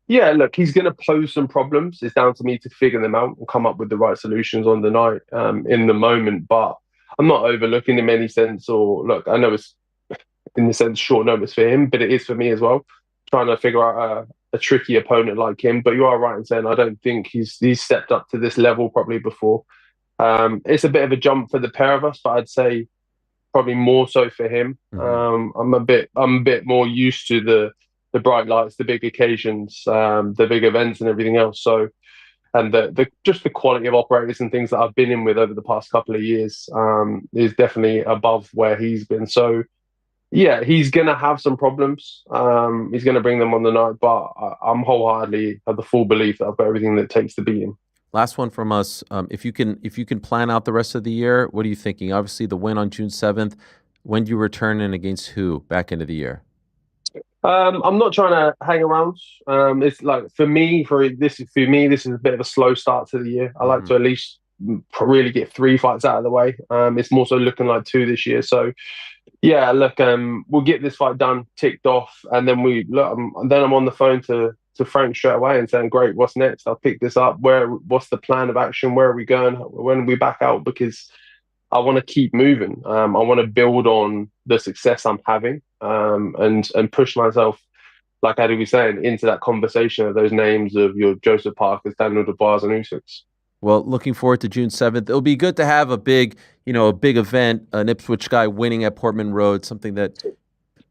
yeah, look, he's going to pose some problems. It's down to me to figure them out and come up with the right solutions on the night, in the moment. But I'm not overlooking him in any sense. Or look, I know it's in the sense short notice for him, but it is for me as well. Trying to figure out a tricky opponent like him. But you are right in saying I don't think he's stepped up to this level probably before. It's a bit of a jump for the pair of us, but I'd say probably more so for him. I'm a bit more used to the bright lights, the big occasions, the big events, and everything else. So, and the just the quality of operators and things that I've been in with over the past couple of years is definitely above where he's been. So, yeah, he's going to have some problems. He's going to bring them on the night, but I'm wholeheartedly of the full belief that I've got everything that it takes to beat him. Last one from us. If you can plan out the rest of the year, what are you thinking? Obviously, the win on June 7th. When do you return and against who back into the year? I'm not trying to hang around. It's like for me, this is a bit of a slow start to the year. I like to at least really get 3 fights out of the way. It's more so looking like 2 this year. So yeah, look, we'll get this fight done, ticked off, and then I'm on the phone to Frank straight away and saying, great, what's next? I'll pick this up. What's the plan of action? Where are we going? When are we back out? Because I want to keep moving. I want to build on the success I'm having, and push myself, like Adi was saying, into that conversation of those names of your Joseph Parkers, Daniel Dubois, and Usyks. Well, looking forward to June 7th. It'll be good to have a big event, an Ipswich guy winning at Portman Road, something that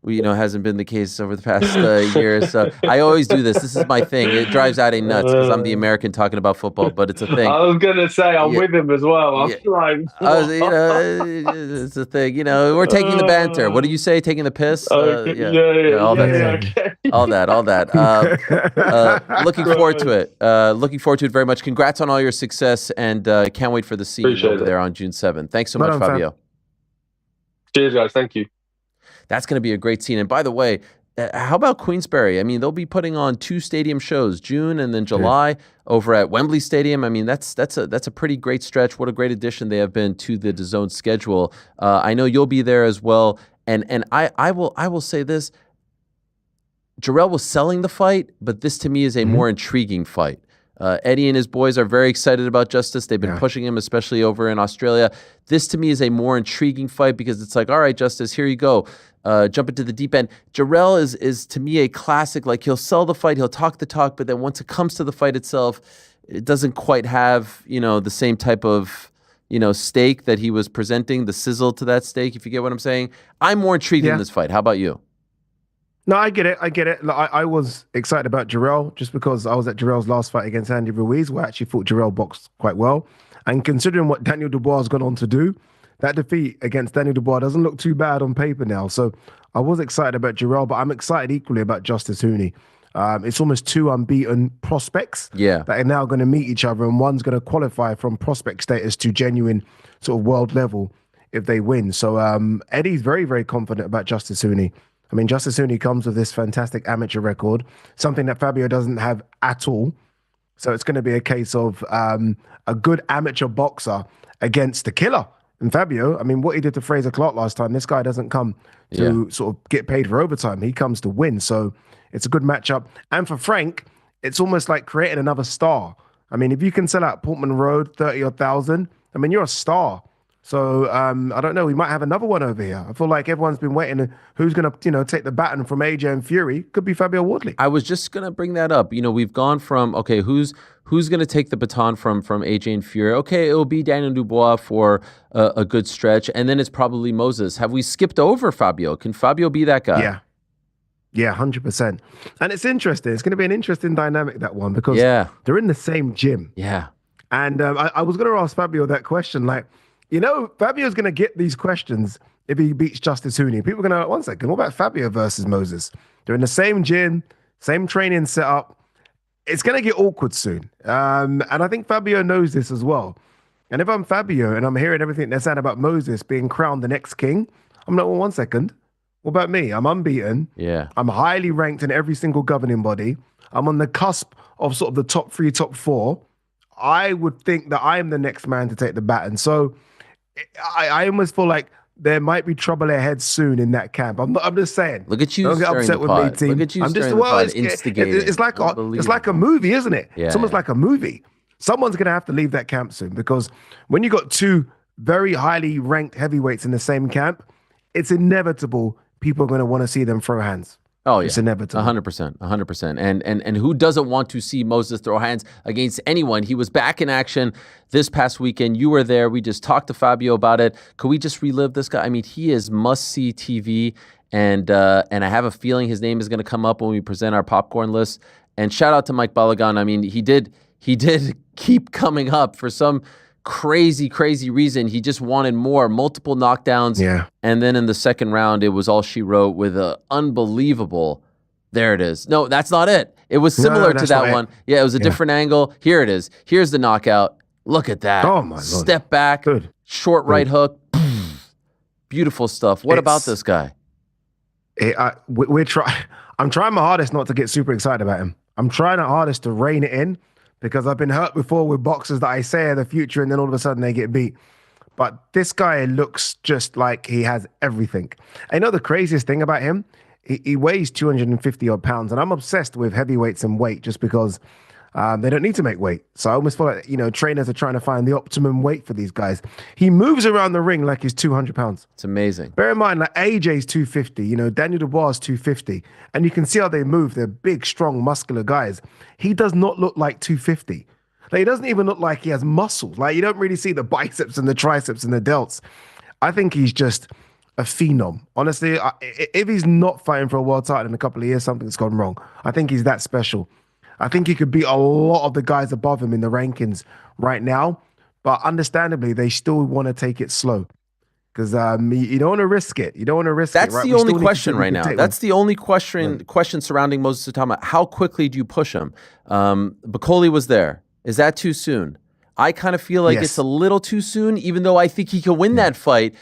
hasn't been the case over the past year. So I always do this. This is my thing. It drives Ade nuts because I'm the American talking about football, but it's a thing. I was going to say, I'm with him as well. I'm trying. It's a thing. We're taking the banter. What do you say? Taking the piss? All that. Looking forward to it. Looking forward to it very much. Congrats on all your success, and can't wait for the scene over there on June 7th. Thanks so much, Fabio. Cheers, guys. Thank you. That's going to be a great scene. And by the way, how about Queensberry? I mean, they'll be putting on 2 stadium shows, June and then July, over at Wembley Stadium. I mean, that's a pretty great stretch. What a great addition they have been to the DAZN schedule. I know you'll be there as well. And I will say this: Jarrell was selling the fight, but this to me is a more intriguing fight. Eddie and his boys are very excited about Justice. They've been pushing him, especially over in Australia. This to me is a more intriguing fight because it's like, all right, Justice, here you go. Jump into the deep end. Jarrell is to me a classic. Like, he'll sell the fight, he'll talk the talk, but then once it comes to the fight itself, it doesn't quite have, the same type of, steak that he was presenting, the sizzle to that steak, if you get what I'm saying. I'm more intrigued in this fight. How about you? No, I get it. Like, I was excited about Jarrell just because I was at Jarrell's last fight against Andy Ruiz, where I actually thought Jarrell boxed quite well. And considering what Daniel Dubois has gone on to do, that defeat against Daniel Dubois doesn't look too bad on paper now. So I was excited about Jarrell, but I'm excited equally about Justice Hooney. It's almost 2 unbeaten prospects that are now going to meet each other, and one's going to qualify from prospect status to genuine sort of world level if they win. So Eddie's very, very confident about Justice Hooney. I mean, Justice Hooney comes with this fantastic amateur record, something that Fabio doesn't have at all. So it's going to be a case of a good amateur boxer against the killer. And Fabio, I mean, what he did to Fraser Clark last time, this guy doesn't come to sort of get paid for overtime. He comes to win. So it's a good matchup. And for Frank, it's almost like creating another star. I mean, if you can sell out Portman Road 30,000, I mean, you're a star. So I don't know. We might have another one over here. I feel like everyone's been waiting. Who's going to, take the baton from AJ and Fury? Could be Fabio Wardley. I was just going to bring that up. We've gone from, okay, who's going to take the baton from AJ and Fury? Okay, it will be Daniel Dubois for a good stretch, and then it's probably Moses. Have we skipped over Fabio? Can Fabio be that guy? Yeah, 100%. And it's interesting. It's going to be an interesting dynamic, that one, because they're in the same gym. Yeah. And I was going to ask Fabio that question, like, Fabio's going to get these questions if he beats Justice Hooney. People are going to, 1 second, what about Fabio versus Moses? They're in the same gym, same training setup. It's going to get awkward soon. And I think Fabio knows this as well. And if I'm Fabio and I'm hearing everything they're saying about Moses being crowned the next king, I'm like, well, 1 second. What about me? I'm unbeaten. Yeah. I'm highly ranked in every single governing body. I'm on the cusp of sort of the top 3, top 4. I would think that I am the next man to take the baton. So I almost feel like there might be trouble ahead soon in that camp. I'm just saying. Look at you Don't get stirring upset the with pot. me, team. Look at you I'm just stirring the pot, it's instigating. it's like a movie, isn't it? Yeah. It's almost like a movie. Someone's gonna have to leave that camp soon because when you got two very highly ranked heavyweights in the same camp, it's inevitable people are gonna want to see them throw hands. Oh yeah, it's inevitable. 100%. And who doesn't want to see Moses throw hands against anyone? He was back in action this past weekend. You were there. We just talked to Fabio about it. Could we just relive this guy? I mean, he is must-see TV, and I have a feeling his name is going to come up when we present our popcorn list. And shout out to Mike Balogun. I mean, he did keep coming up for some crazy reason. He just wanted more, multiple knockdowns. Yeah. And then in the second round, it was all she wrote with a unbelievable. There it is. No, that's not it. It was similar to that one. Yeah, it was a different angle. Here it is. Here's the knockout. Look at that. Oh my Lord. Step back. Good. Short right hook. Beautiful stuff. What about this guy? I'm trying my hardest not to get super excited about him. I'm trying my hardest to rein it in, because I've been hurt before with boxers that I say are the future and then all of a sudden they get beat. But this guy looks just like he has everything. I know the craziest thing about him, he weighs 250 odd pounds, and I'm obsessed with heavyweights and weight just because they don't need to make weight. So I almost feel like, trainers are trying to find the optimum weight for these guys. He moves around the ring like he's 200 pounds. It's amazing. Bear in mind, like AJ's 250, Daniel Dubois is 250, and you can see how they move. They're big, strong, muscular guys. He does not look like 250. Like, he doesn't even look like he has muscles. Like, you don't really see the biceps and the triceps and the delts. I think he's just a phenom. Honestly, if he's not fighting for a world title in a couple of years, something's gone wrong. I think he's that special. I think he could beat a lot of the guys above him in the rankings right now, but understandably, they still want to take it slow because you don't want to risk it. You don't want to risk That's it. Right? The only question right now. That's the only question surrounding Moses Utama. How quickly do you push him? Bakoli was there. Is that too soon? I kind of feel like it's a little too soon, even though I think he can win that fight.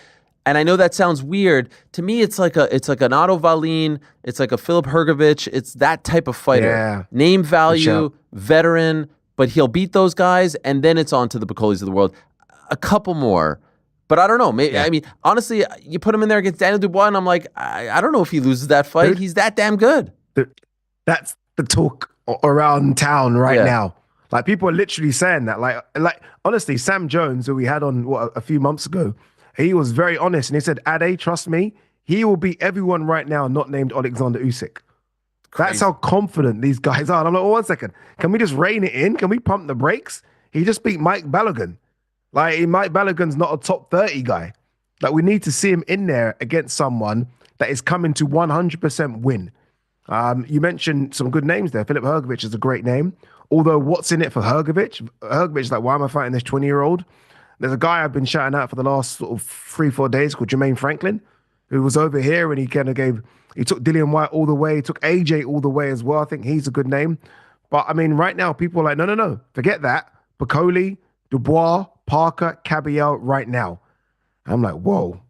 And I know that sounds weird. To me, it's like an Otto Wallin, it's like a Filip Hrgović. It's that type of fighter. Yeah. Name value, veteran, but he'll beat those guys, and then it's on to the Bakolis of the world. A couple more. But I don't know. Maybe I mean, honestly, you put him in there against Daniel Dubois, and I'm like, I don't know if he loses that fight. Dude, he's that damn good. That's the talk around town right now. Like, people are literally saying that. Like honestly, Sam Jones, who we had on a few months ago, he was very honest, and he said, Ade, trust me, he will beat everyone right now not named Alexander Usyk. Crazy. That's how confident these guys are. And I'm like, 1 second. Can we just rein it in? Can we pump the brakes? He just beat Mike Balogun. Like, Mike Balogun's not a top 30 guy. Like, we need to see him in there against someone that is coming to 100% win. You mentioned some good names there. Filip Hrgović is a great name. Although, what's in it for Hrgović? Hrgović, like, why am I fighting this 20-year-old? There's a guy I've been shouting out for the last sort of 3-4 days called Jermaine Franklin, who was over here, and he took Dillian White all the way, he took AJ all the way as well. I think he's a good name. But I mean, right now, people are like, no, forget that. Bakoli, Dubois, Parker, Cabiel right now. I'm like, whoa.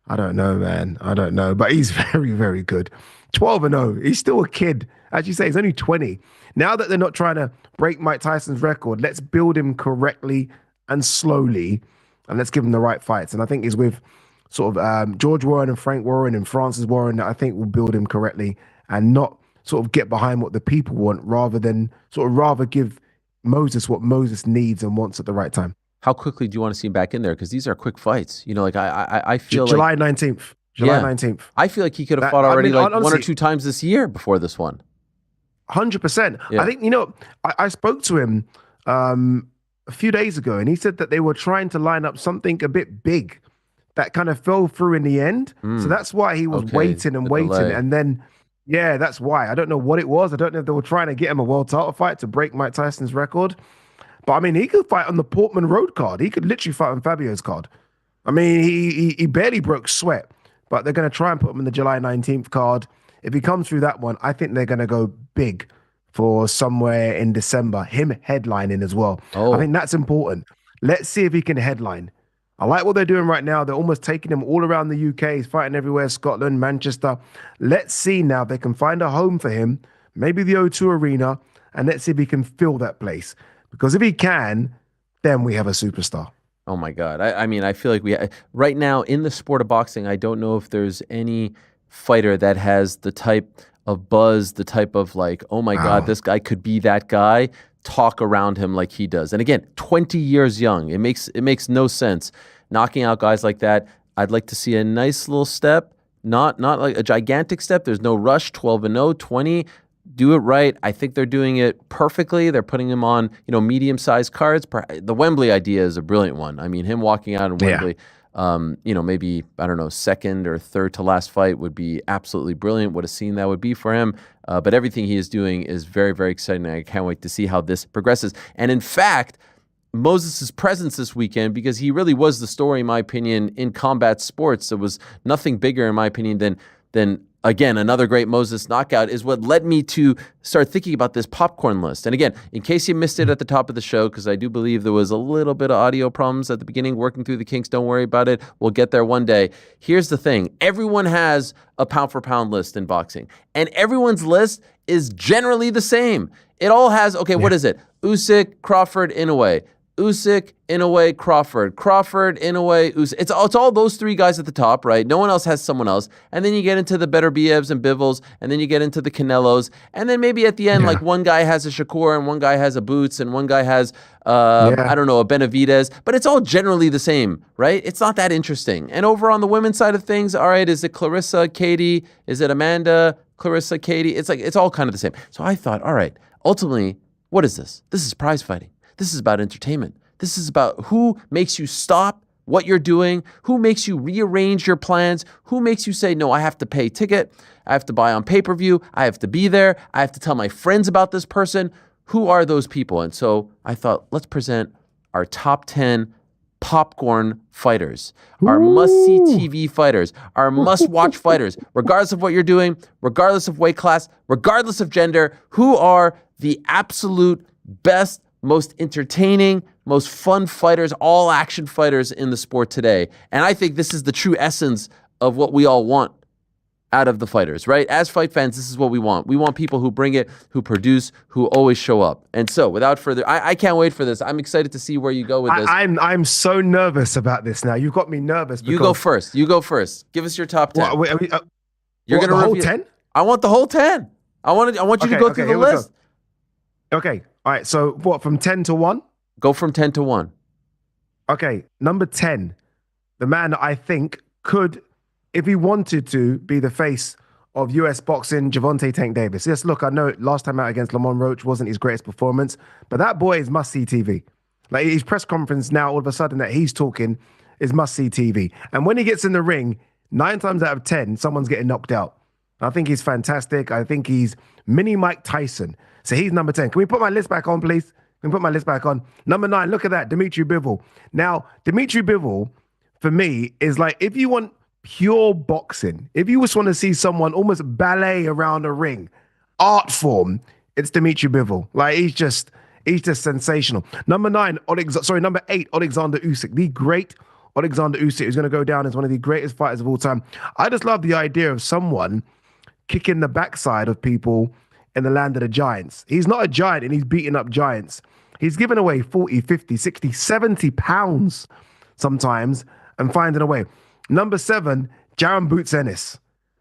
I don't know, man. I don't know. But he's very, very good. 12-0. He's still a kid. As you say, he's only 20. Now that they're not trying to break Mike Tyson's record, let's build him correctly and slowly, and let's give him the right fights. And I think it's with sort of George Warren and Frank Warren and Francis Warren that I think will build him correctly and not sort of get behind what the people want rather give Moses what Moses needs and wants at the right time. How quickly do you want to see him back in there? Because these are quick fights. Like I feel July like 19th. July 19th. I feel like he could have fought already, honestly, 1 or 2 times this year before this one. 100%. Yeah. I think, I spoke to him a few days ago, and he said that they were trying to line up something a bit big that kind of fell through in the end. So that's why he was waiting and waiting. Delay. And then, that's why. I don't know what it was. I don't know if they were trying to get him a world title fight to break Mike Tyson's record. But I mean, he could fight on the Portman Road card. He could literally fight on Fabio's card. I mean, he barely broke sweat, but they're going to try and put him in the July 19th card. If he comes through that one, I think they're going to go big for somewhere in December, him headlining as well. I think that's important. Let's see if he can headline. I like what they're doing right now. They're almost taking him all around the UK. He's fighting everywhere, Scotland, Manchester. Let's see now if they can find a home for him, maybe the O2 Arena, and let's see if he can fill that place. Because if he can, then we have a superstar. Oh my God. I mean, I feel like right now in the sport of boxing, I don't know if there's any fighter that has the type of buzz, the type of like, oh my God, this guy could be that guy, talk around him like he does. And again, 20 years young. It makes no sense knocking out guys like that. I'd like to see a nice little step, not like a gigantic step. There's no rush, 12-0, 20. Do it right. I think they're doing it perfectly. They're putting him on, medium-sized cards. The Wembley idea is a brilliant one. I mean, him walking out in Wembley, maybe, I don't know, second or third to last fight would be absolutely brilliant. What a scene that would be for him. But everything he is doing is very, very exciting. I can't wait to see how this progresses. And in fact, Moses' presence this weekend, because he really was the story, in my opinion, in combat sports. There was nothing bigger, in my opinion, than again, another great Moses knockout, is what led me to start thinking about this popcorn list. And again, in case you missed it at the top of the show, because I do believe there was a little bit of audio problems at the beginning, working through the kinks, don't worry about it. We'll get there one day. Here's the thing. Everyone has a pound-for-pound list in boxing, and everyone's list is generally the same. It all has, what is it? Usyk, Crawford, Inoue. Usyk, Inoue, Crawford, Inoue, Usyk. It's all those three guys at the top, right? No one else has someone else. And then you get into the Beterbievs and Bivels, and then you get into the Canelos. And then maybe at the end, like one guy has a Shakur, and one guy has a Boots, and one guy has, I don't know, a Benavidez. But it's all generally the same, right? It's not that interesting. And over on the women's side of things, all right, is it Clarissa, Katie? Is it Amanda, Clarissa, Katie? It's all kind of the same. So I thought, all right, ultimately, what is this? This is prize fighting. This is about entertainment. This is about who makes you stop what you're doing, who makes you rearrange your plans, who makes you say, no, I have to pay ticket, I have to buy on pay-per-view, I have to be there, I have to tell my friends about this person. Who are those people? And so I thought, let's present our top 10 popcorn fighters, our must-see TV fighters, our must-watch fighters, regardless of what you're doing, regardless of weight class, regardless of gender. Who are the absolute best, most entertaining, most fun fighters, all action fighters in the sport today? And I think this is the true essence of what we all want out of the fighters, right? As fight fans, this is what we want. We want people who bring it, who produce, who always show up. And so without further, I can't wait for this. I'm excited to see where you go with this. I'm so nervous about this now. You've got me nervous. You go first. Give us your top 10. You're going to whole 10? I want the whole 10. I want you to go through the list. Okay. All right, so what, from 10 to 1? Go from 10 to 1. Okay, number 10, the man that I think could, if he wanted to, be the face of US boxing, Gervonta Tank Davis. Yes, look, I know last time out against Lamont Roach wasn't his greatest performance, but that boy is must-see TV. Like, his press conference now, all of a sudden, that he's talking is must-see TV. And when he gets in the ring, 9 times out of 10, someone's getting knocked out. I think he's fantastic. I think he's mini Mike Tyson. So he's number 10. Can we put my list back on, please? Can we put my list back on? Number 9, look at that, Dimitri Bivol. Now, Dimitri Bivol, for me, is like, if you want pure boxing, if you just want to see someone almost ballet around a ring, art form, it's Dimitri Bivol. Like, he's just sensational. Number 8, Alexander Usyk, the great Alexander Usyk, who's going to go down as one of the greatest fighters of all time. I just love the idea of someone kicking the backside of people in the land of the giants. He's not a giant, and he's beating up giants. He's giving away 40, 50, 60, 70 pounds sometimes and finding a way. Number 7, Jaron Boots Ennis.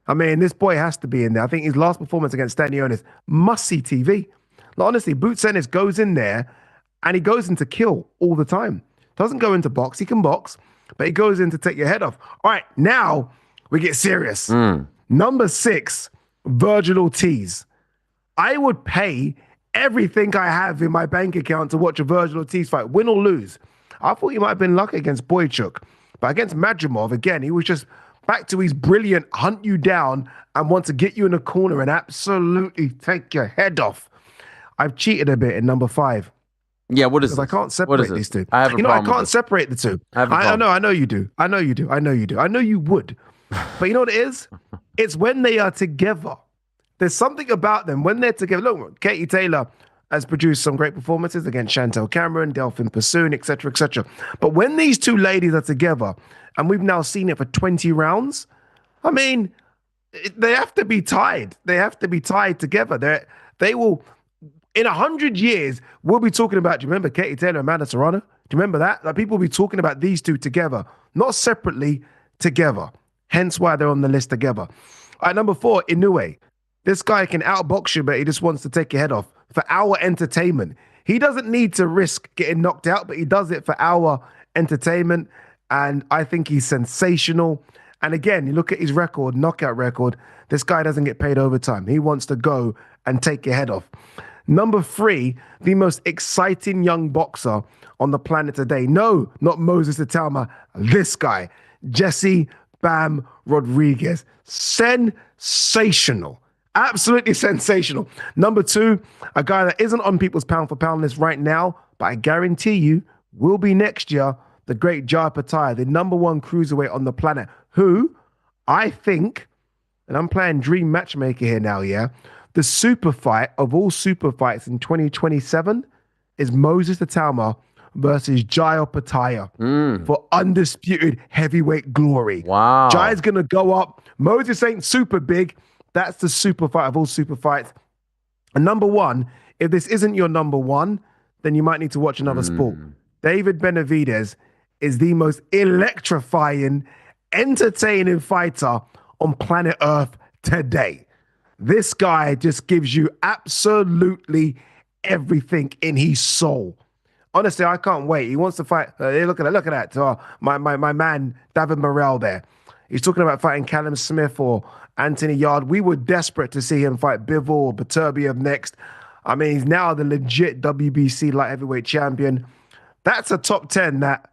I mean, this boy has to be in there. I think his last performance against Stanionis, must-see TV. Like, honestly, Boots Ennis goes in there and he goes in to kill all the time. Doesn't go into box. He can box, but he goes in to take your head off. All right, now we get serious. Number 6, Virgil Ortiz. I would pay everything I have in my bank account to watch a Virgil Ortiz fight, win or lose. I thought he might have been lucky against Boychuk, but against Madrimov, again, he was just back to his brilliant hunt you down and want to get you in a corner and absolutely take your head off. I've cheated a bit in number 5. Yeah, what is this? I can't separate these two. I have a problem. I can't separate the two. I know you do. I know you would. But you know what it is? It's when they are together. There's something about them when they're together. Look, Katie Taylor has produced some great performances against Chantel Cameron, Delphine Pursoon, etc., etc. But when these two ladies are together, and we've now seen it for 20 rounds, I mean, they have to be tied. They have to be tied together. They will, In 100 years, we'll be talking about, do you remember Katie Taylor and Amanda Serrano? Do you remember that? Like, people will be talking about these two together, not separately, together. Hence why they're on the list together. All right, number 4, Inoue. This guy can outbox you, but he just wants to take your head off for our entertainment. He doesn't need to risk getting knocked out, but he does it for our entertainment. And I think he's sensational. And again, you look at his record, knockout record, this guy doesn't get paid overtime. He wants to go and take your head off. Number 3, the most exciting young boxer on the planet today. No, not Moses Italma. This guy, Jesse Bam Rodriguez. Sensational. Absolutely sensational. Number 2, a guy that isn't on people's pound for pound list right now, but I guarantee you will be next year, the great Jai Pattaya, the number 1 cruiserweight on the planet, who I think, and I'm playing dream matchmaker here now, yeah, the super fight of all super fights in 2027 is Moses Italma versus Jai Pattaya for undisputed heavyweight glory. Wow. Jai's going to go up. Moses ain't super big. That's the super fight of all super fights. And number 1, if this isn't your number 1, then you might need to watch another sport. David Benavidez is the most electrifying, entertaining fighter on planet Earth today. This guy just gives you absolutely everything in his soul. Honestly, I can't wait. He wants to fight. Look at that. Oh, my man, David Morrell there. He's talking about fighting Callum Smith or Anthony Yard. We were desperate to see him fight Bivol or Beterbiev next. I mean, he's now the legit WBC light heavyweight champion. That's a top 10 that,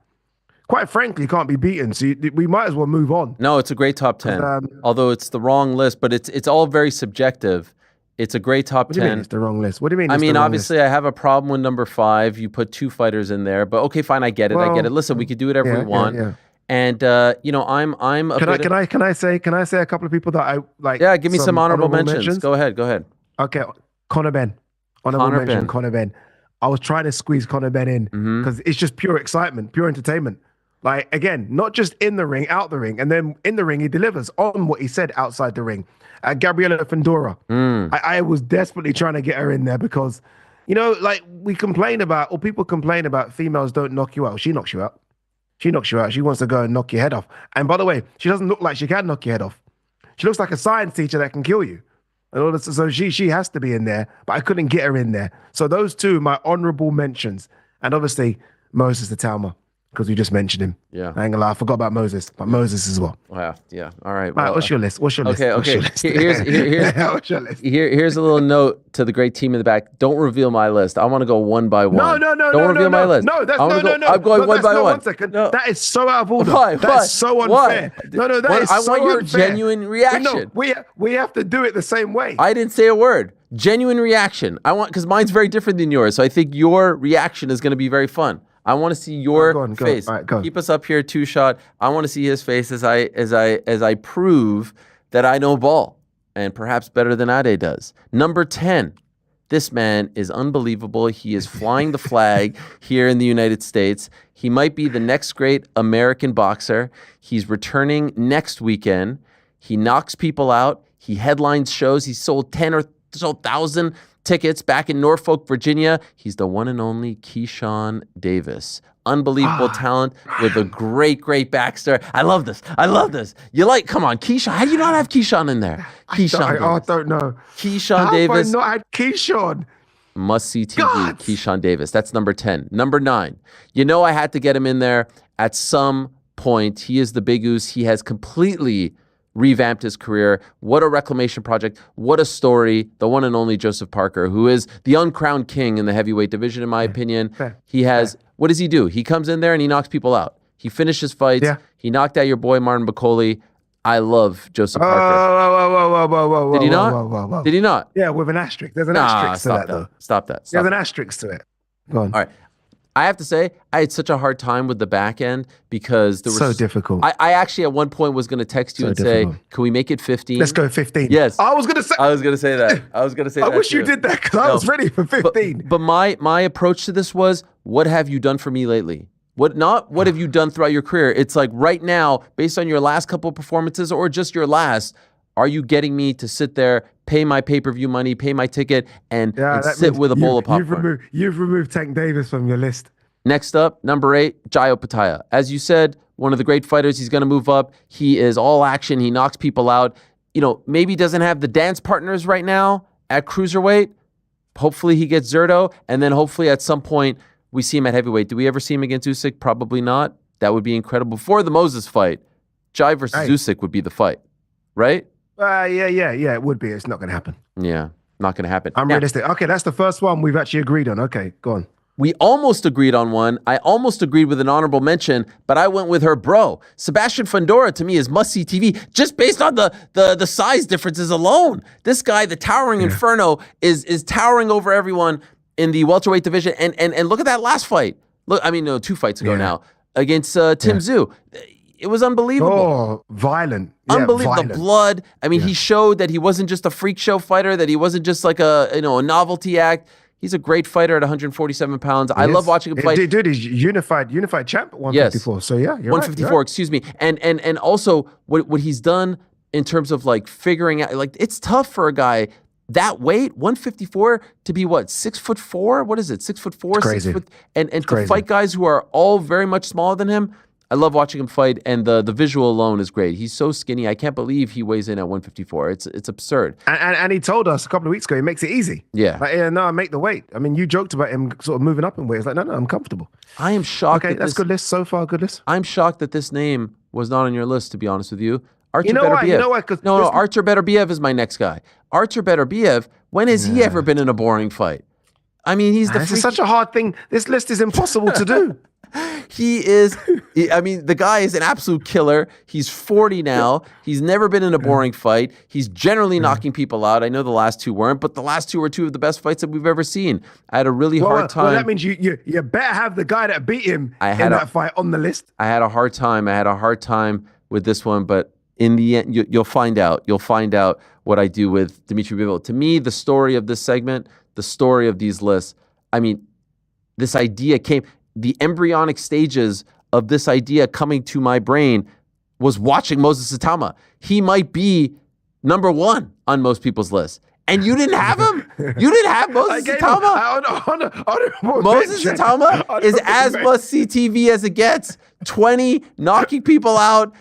quite frankly, can't be beaten. So we might as well move on. No, it's a great top 10. Although it's the wrong list, but it's all very subjective. It's a great top 10. What do you mean it's the wrong list? What do you mean? I mean, obviously, I have a problem with number 5. You put 2 fighters in there, but okay, fine, I get it. Listen, we could do whatever we want. Yeah. And I'm a bit. Can I say a couple of people that I like? Yeah, give me some honorable mentions. Go ahead. Okay, Conor Benn. Conor Benn. I was trying to squeeze Conor Benn in because it's just pure excitement, pure entertainment. Like, again, not just in the ring, out the ring, and then in the ring he delivers on what he said outside the ring. Gabriela Fendora. I was desperately trying to get her in there because, like people complain about females don't knock you out. She knocks you out. She knocks you out. She wants to go and knock your head off. And by the way, she doesn't look like she can knock your head off. She looks like a science teacher that can kill you. And all this, so she has to be in there, but I couldn't get her in there. So those 2, my honorable mentions. And obviously, Moses Italma, because we just mentioned him. Yeah. I ain't gonna lie, I forgot about Moses, but Moses as well. Wow. Yeah. All right. Well, what's your list? Okay. What's your list? Here's a little note to the great team in the back. Don't reveal my list. I want to go one by one. No. Don't reveal my list. No, that's I'm going one by one. 1 second. No. That is so out of order. Why? That's so unfair. No, that is so unfair. I want your genuine reaction. No, we have to do it the same way. I didn't say a word. Genuine reaction. because mine's very different than yours. So I think your reaction is going to be very fun. I want to see your face. All right, go on. Keep us up here, 2-shot. I want to see his face as I prove that I know ball, and perhaps better than Ade does. Number 10. This man is unbelievable. He is flying the flag here in the United States. He might be the next great American boxer. He's returning next weekend. He knocks people out. He headlines shows. He sold 1,000 tickets back in Norfolk, Virginia. He's the one and only Keyshawn Davis. Unbelievable talent with a great backstory. I love this. Come on, Keyshawn. How do you not have Keyshawn in there? I don't know. Keyshawn Davis. How have I not had Keyshawn? Must see TV. God. Keyshawn Davis. That's number 10. Number 9. I had to get him in there at some point. He is the big goose. He has completely revamped his career. What a reclamation project. What a story. The one and only Joseph Parker, who is the uncrowned king in the heavyweight division, in my opinion. He has, what does he do? He comes in there and he knocks people out. He finishes fights. Yeah. He knocked out your boy, Martin Bacoli. I love Joseph Parker. Whoa. Did he not? Did he not? Yeah, with an asterisk. There's an asterisk to that, though. Stop that. There's an asterisk to it. Go on. All right. I have to say, I had such a hard time with the back end because there was so difficult. I actually at one point was going to text you and say, "Can we make it 15?" Let's go 15. Yes, I was going to say that. I wish you did that because I was ready for 15. But my approach to this was, what have you done for me lately? What have you done throughout your career? It's like right now, based on your last couple of performances or just your last, Are you getting me to sit there, pay my pay-per-view money, pay my ticket, and sit with a bowl of popcorn? You've removed Tank Davis from your list. Next up, number 8, Jayo Pataya. As you said, one of the great fighters. He's going to move up. He is all action. He knocks people out. Maybe doesn't have the dance partners right now at cruiserweight. Hopefully he gets Zerto, and then hopefully at some point we see him at heavyweight. Do we ever see him against Usyk? Probably not. That would be incredible. Before the Moses fight, Jai versus Usyk would be the fight, right? Yeah, it would be. It's not going to happen. Yeah, not going to happen. I'm realistic. Okay, that's the first one we've actually agreed on. Okay, go on. We almost agreed on one. I almost agreed with an honorable mention, but I went with her bro. Sebastian Fundora, to me, is must-see TV, just based on the size differences alone. This guy, the towering inferno, is towering over everyone in the welterweight division. And look at that last fight. Look, 2 fights ago now, against Tim Tszyu. It was unbelievable. Oh, violent. Unbelievable. Violent. The blood. He showed that he wasn't just a freak show fighter, that he wasn't just like a novelty act. He's a great fighter at 147 pounds. I love watching him fight. Dude, he's unified champ at 154. So yeah, you're 154, right. Excuse me. And also what he's done in terms of like figuring out, like it's tough for a guy that weight, 154, to be 6'4"? What is it? 6'4", crazy. 6 foot, and to fight guys who are all very much smaller than him. I love watching him fight, and the visual alone is great. He's so skinny. I can't believe he weighs in at 154. It's absurd. And he told us a couple of weeks ago he makes it easy. Yeah. I make the weight. You joked about him sort of moving up in weight. It's like, no, I'm comfortable. I am shocked. Okay, that's good list so far. Good list. I'm shocked that this name was not on your list, to be honest with you. Artur Beterbiev. You know why? No, Artur Beterbiev is my next guy. Artur Beterbiev, when has he ever been in a boring fight? He's the. This is such a hard thing. This list is impossible to do. He is, the guy is an absolute killer. He's 40 now. He's never been in a boring fight. He's generally knocking people out. I know the last 2 weren't, but the last 2 were 2 of the best fights that we've ever seen. I had a really hard time. Well, that means you better have the guy that beat him in that fight on the list. I had a hard time with this one, but in the end, you'll find out. You'll find out what I do with Dimitri Bivol. To me, the story of this segment, the story of these lists, this idea came... The embryonic stages of this idea coming to my brain was watching Moses Itauma. He might be number 1 on most people's lists. And you didn't have him? You didn't have Moses Itauma? Moses Itauma is as must-see TV as it gets. 20, knocking people out.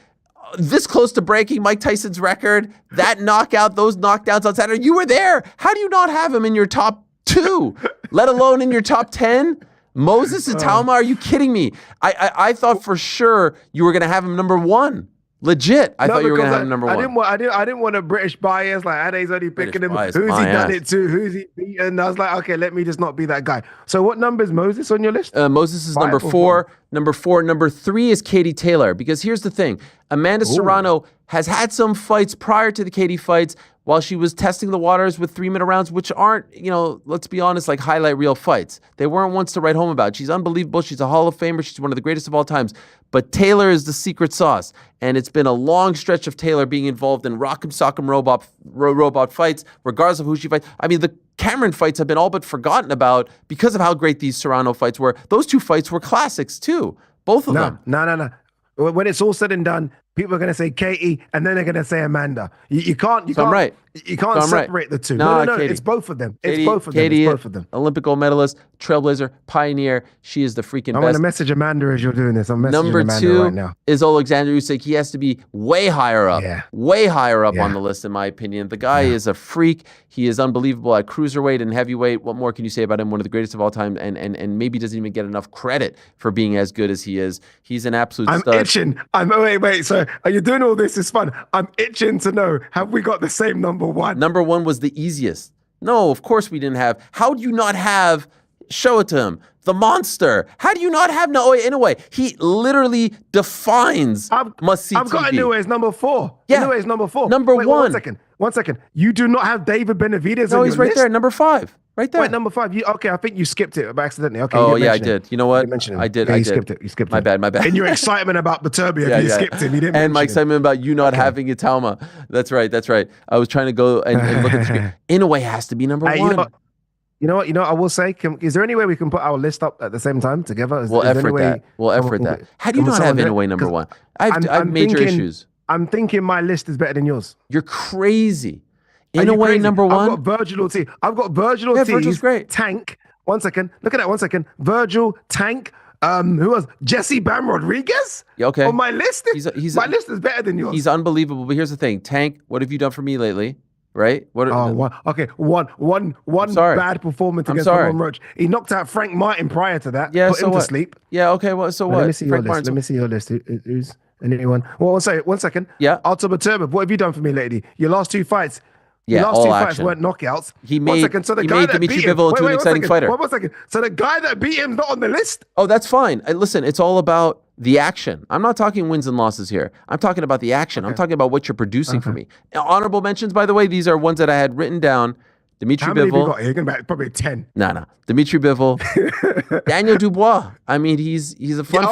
This close to breaking Mike Tyson's record. That knockout, those knockdowns on Saturday. You were there. How do you not have him in your top 2, let alone in your top 10? Moses Itauma, are you kidding me? I thought for sure you were going to have him number 1. Legit. I thought you were going to have him number 1. I didn't want a British bias. Like, Ade's only picking him. Who's he done it to? Who's he beaten? I was like, okay, let me just not be that guy. So what number is Moses on your list? Moses is number 4. Number 4. Number 3 is Katie Taylor. Because here's the thing. Amanda Serrano has had some fights prior to the Katie fights while she was testing the waters with 3-minute rounds, which aren't, let's be honest, like highlight reel fights. They weren't ones to write home about. She's unbelievable. She's a Hall of Famer. She's one of the greatest of all times. But Taylor is the secret sauce. And it's been a long stretch of Taylor being involved in rock'em sock'em robot fights, regardless of who she fights. The Cameron fights have been all but forgotten about because of how great these Serrano fights were. Those 2 fights were classics too. Both of them. No. When it's all said and done, people are going to say Katie, and then they're going to say Amanda. You can't separate the 2. No, Katie. It's both of them. Katie, It's both of them. Katie, It's both of them. Olympic gold medalist, trailblazer, pioneer. She is the freaking best. I'm going to message Amanda as you're doing this. I'm messaging Number Amanda 2 right now. is Alexander Usyk. He has to be way higher up. Way higher up on the list, in my opinion. The guy is a freak. He is unbelievable at cruiserweight and heavyweight. What more can you say about him? One of the greatest of all time, and maybe doesn't even get enough credit for being as good as he is. He's an absolute stud. I'm itching. Wait. So are you doing all this? It's fun. I'm itching to know, have we got the same number 1? Number 1 was the easiest. No, of course we didn't have. How do you not have, show it to him, the monster? How do you not have Naoya Inoue? He literally defines must-see TV. I've got Inoue as number 4. Yeah. Inoue is number 4. Number Wait, 1. One second. You do not have David Benavidez No, on he's your right list? there, number 5. Right there. Wait, number 5. Okay, I think you skipped it by accidentally. Okay. Oh, yeah, I did. You know what? I did. Yeah, I you did. skipped it. You skipped it. My bad. In your excitement about Beterbiev, you skipped him. You didn't and my mention excitement about you not having Itauma. That's right. I was trying to go and look at the screen. Inoue has to be number 1. You know what? I will say, is there any way we can put our list up at the same time together? We'll effort that. How do you not have Inoue number 1? I have major issues. I'm thinking my list is better than yours. You're crazy. Are In a you way, crazy? number one. I've got Virgil Ortiz. Virgil's great. Tank. 1 second. Look at that. 1 second. Virgil, Tank. Who else? Jesse Bam Rodriguez. Yeah, okay. On my list. My list is better than yours. He's unbelievable. But here's the thing, Tank. What have you done for me lately? Right? One bad performance against Ron Roach. He knocked out Frank Martin prior to that. Yeah, put him to sleep. Yeah, okay. Well, so what? Let me see your list. Let me see your list. Who's anyone? Well, 1 second. Yeah. Altuve Turbo. What have you done for me, lady? Your last 2 fights. Yeah, your last all 2 action. fights weren't knockouts. He made, 1 second. So the guy that Dimitri beat him, Bivol into an exciting fighter. 1 second. So the guy that beat him's not on the list? Oh, that's fine. Listen, it's all about the action. I'm not talking wins and losses here. I'm talking about the action. Okay. I'm talking about what you're producing for me. Honorable mentions, by the way, these are ones that I had written down. Dimitri Bivol. How many have you got? You're going to probably 10. No. Dimitri Bivol. Daniel Dubois. I mean, he's a fun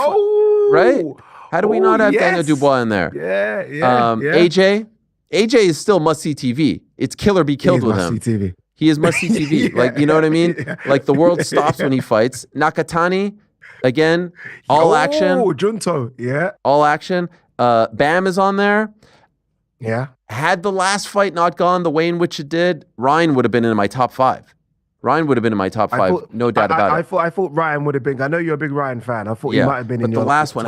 right? How do we not have Daniel Dubois in there? Yeah. AJ is still must-see TV. It's kill or be killed with him. TV. He is must-see TV. Like, you know what I mean? Yeah. Like, the world stops when he fights. Nakatani, again, all action. Oh, Junto, yeah. All action. Bam is on there. Yeah. Had the last fight not gone the way in which it did, Ryan would have been in my top 5. No doubt about it. I thought Ryan would have been. I know you're a big Ryan fan. I thought he might have been in your the last one.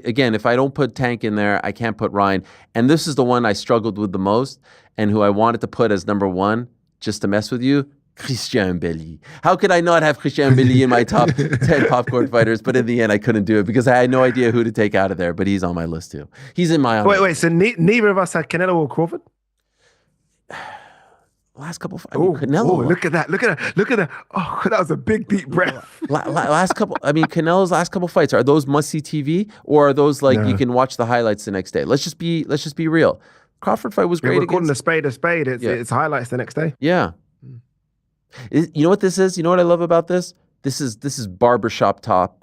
Again, if I don't put Tank in there, I can't put Ryan. And this is the one I struggled with the most, and who I wanted to put as number 1, just to mess with you, Christian Belli. How could I not have Christian Belli in my top 10 popcorn fighters? But in the end, I couldn't do it because I had no idea who to take out of there. But he's on my list too. He's in my. Wait. So neither of us had Canelo or Crawford. Last couple. Canelo. Look at that. Oh, that was a big deep breath. Last couple. I mean, Canelo's last couple fights, are those must-see TV, or are those like you can watch the highlights the next day? Let's just be real. Crawford fight was great. We're calling a spade. It's highlights the next day. Yeah. You know what this is? You know what I love about this? This is barbershop talk.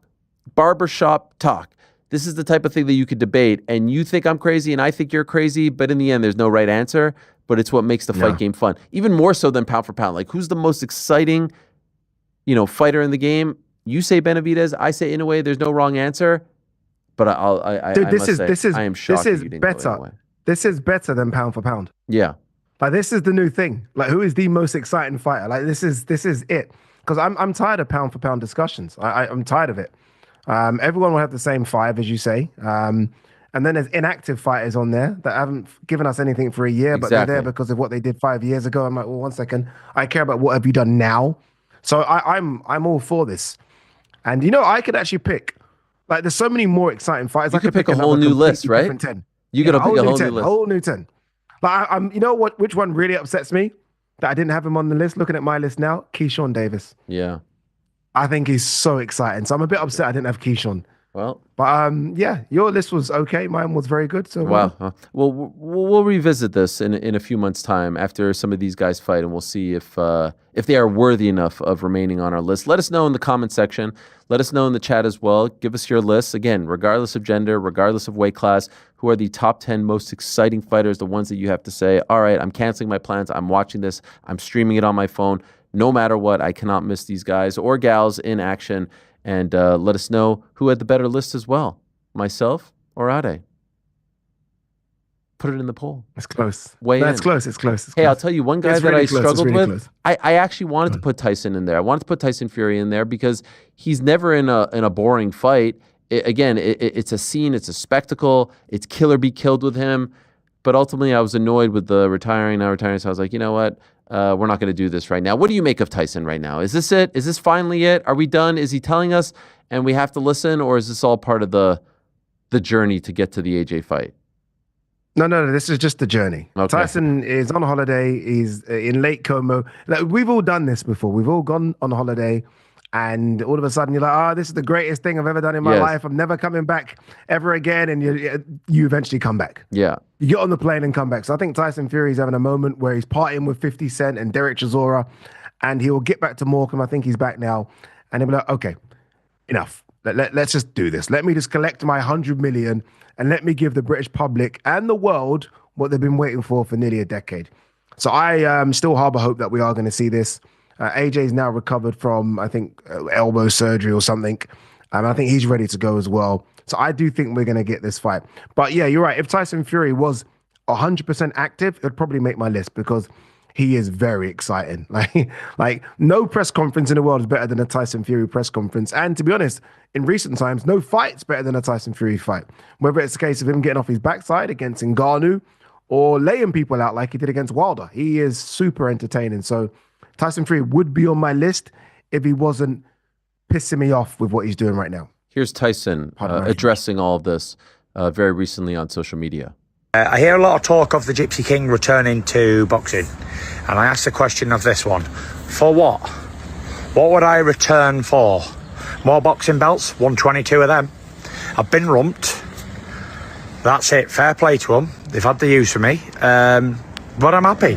Barbershop talk. This is the type of thing that you could debate, and you think I'm crazy, and I think you're crazy, but in the end, there's no right answer. But it's what makes the fight game fun, even more so than pound for pound. Like, who's the most exciting, fighter in the game? You say Benavidez, I say Inoue. There's no wrong answer. But I am shocked. This is better. This is better than pound for pound. Yeah. Like, this is the new thing. Like, who is the most exciting fighter? Like, this is it. Because I'm tired of pound for pound discussions. I'm tired of it. Everyone will have the same 5, as you say. And then there's inactive fighters on there that haven't given us anything for a year, but they're there because of what they did 5 years ago. I'm like, well, 1 second. I care about what have you done now. So I'm all for this. And I could actually pick. Like, there's so many more exciting fighters. You could pick a whole new list, right? 10. You got to pick a whole new list. Whole new 10. Like, which one really upsets me that I didn't have him on the list? Looking at my list now, Keyshawn Davis. Yeah. I think he's so exciting. So I'm a bit upset I didn't have Keyshawn. Well, but your list was okay. Mine was very good. So wow. Well, we'll revisit this in a few months' time after some of these guys fight, and we'll see if they are worthy enough of remaining on our list. Let us know in the comment section. Let us know in the chat as well. Give us your lists again, regardless of gender, regardless of weight class. Who are the top 10 most exciting fighters? The ones that you have to say, all right, I'm canceling my plans. I'm watching this. I'm streaming it on my phone. No matter what, I cannot miss these guys or gals in action. And let us know who had the better list as well, myself or Ade. Put it in the poll. It's close. It's close. Hey, I'll tell you one guy that I struggled with. I actually wanted to put Tyson in there. I wanted to put Tyson Fury in there because he's never in a boring fight. It's a scene. It's a spectacle. It's kill or be killed with him. But ultimately, I was annoyed with the retiring. So I was like, you know what? We're not going to do this right now. What do you make of Tyson right now? Is this it? Is this finally it? Are we done? Is he telling us and we have to listen? Or is this all part of the journey to get to the AJ fight? No. This is just the journey. Okay. Tyson is on holiday. He's in Lake Como. Like, we've all done this before. We've all gone on holiday. And all of a sudden you're like, this is the greatest thing I've ever done in my life. I'm never coming back ever again. And you eventually come back. Yeah. You get on the plane and come back. So I think Tyson Fury is having a moment where he's partying with 50 Cent and Derek Chisora, and he will get back to Morecambe. I think he's back now. And he'll be like, okay, enough. Let's just do this. Let me just collect my 100 million and let me give the British public and the world what they've been waiting for nearly a decade. So I still harbor hope that we are going to see this. AJ's now recovered from, I think, elbow surgery or something. I think he's ready to go as well. So I do think we're going to get this fight. But yeah, you're right. If Tyson Fury was 100% active, it'd probably make my list because he is very exciting. Like no press conference in the world is better than a Tyson Fury press conference. And to be honest, in recent times, no fight's better than a Tyson Fury fight. Whether it's a case of him getting off his backside against Ngannou or laying people out like he did against Wilder. He is super entertaining. So Tyson Fury would be on my list if he wasn't pissing me off with what he's doing right now. Here's Tyson addressing all of this very recently on social media. I hear a lot of talk of the Gypsy King returning to boxing, and I asked the question of this one: for what? What would I return for? More boxing belts, 122 of them. I've been rumped. That's it. Fair play to them. They've had the use of me, but I'm happy.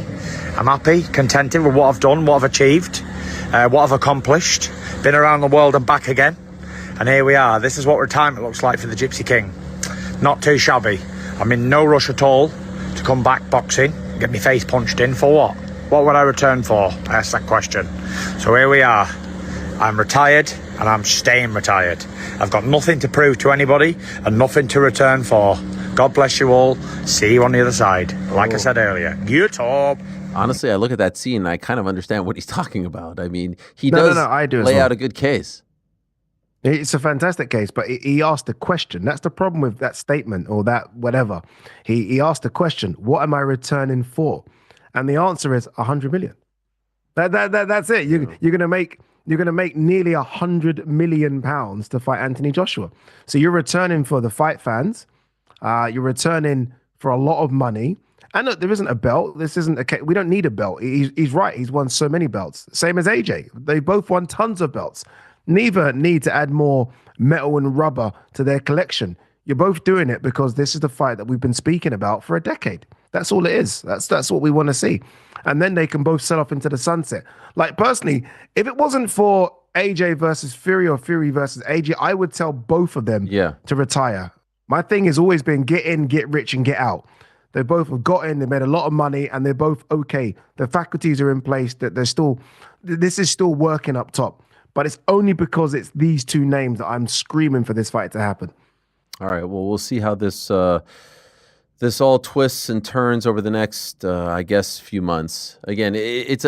I'm happy, contented with what I've done, what I've achieved, what I've accomplished. Been around the world and back again, and here we are. This is what retirement looks like for the Gypsy King. Not too shabby. I'm in no rush at all to come back boxing, get my face punched in. For what? What would I return for? I asked that question. So here we are. I'm retired and I'm staying retired. I've got nothing to prove to anybody and nothing to return for. God bless you all. See you on the other side. Like I said earlier, get up. Honestly, I look at that scene and I kind of understand what he's talking about. I mean, he does lay out a good case. It's a fantastic case, but he asked a question. That's the problem with that statement or that whatever. He asked a question, what am I returning for? And the answer is 100 million. That's it. You're gonna make nearly 100 million pounds to fight Anthony Joshua. So you're returning for the fight fans. You're returning for a lot of money. And look, there isn't a belt. This isn't a case. We don't need a belt. He's right. He's won so many belts. Same as AJ. They both won tons of belts. Neither need to add more metal and rubber to their collection. You're both doing it because this is the fight that we've been speaking about for a decade. That's all it is. That's what we want to see. And then they can both sell off into the sunset. Like, personally, if it wasn't for AJ versus Fury or Fury versus AJ, I would tell both of them to retire. My thing has always been get in, get rich, and get out. They both have got in, they made a lot of money, and they're both okay. The faculties are in place, that this is still working up top. But it's only because it's these two names that I'm screaming for this fight to happen. All right. Well, we'll see how this all twists and turns over the next, I guess, few months. Again, it's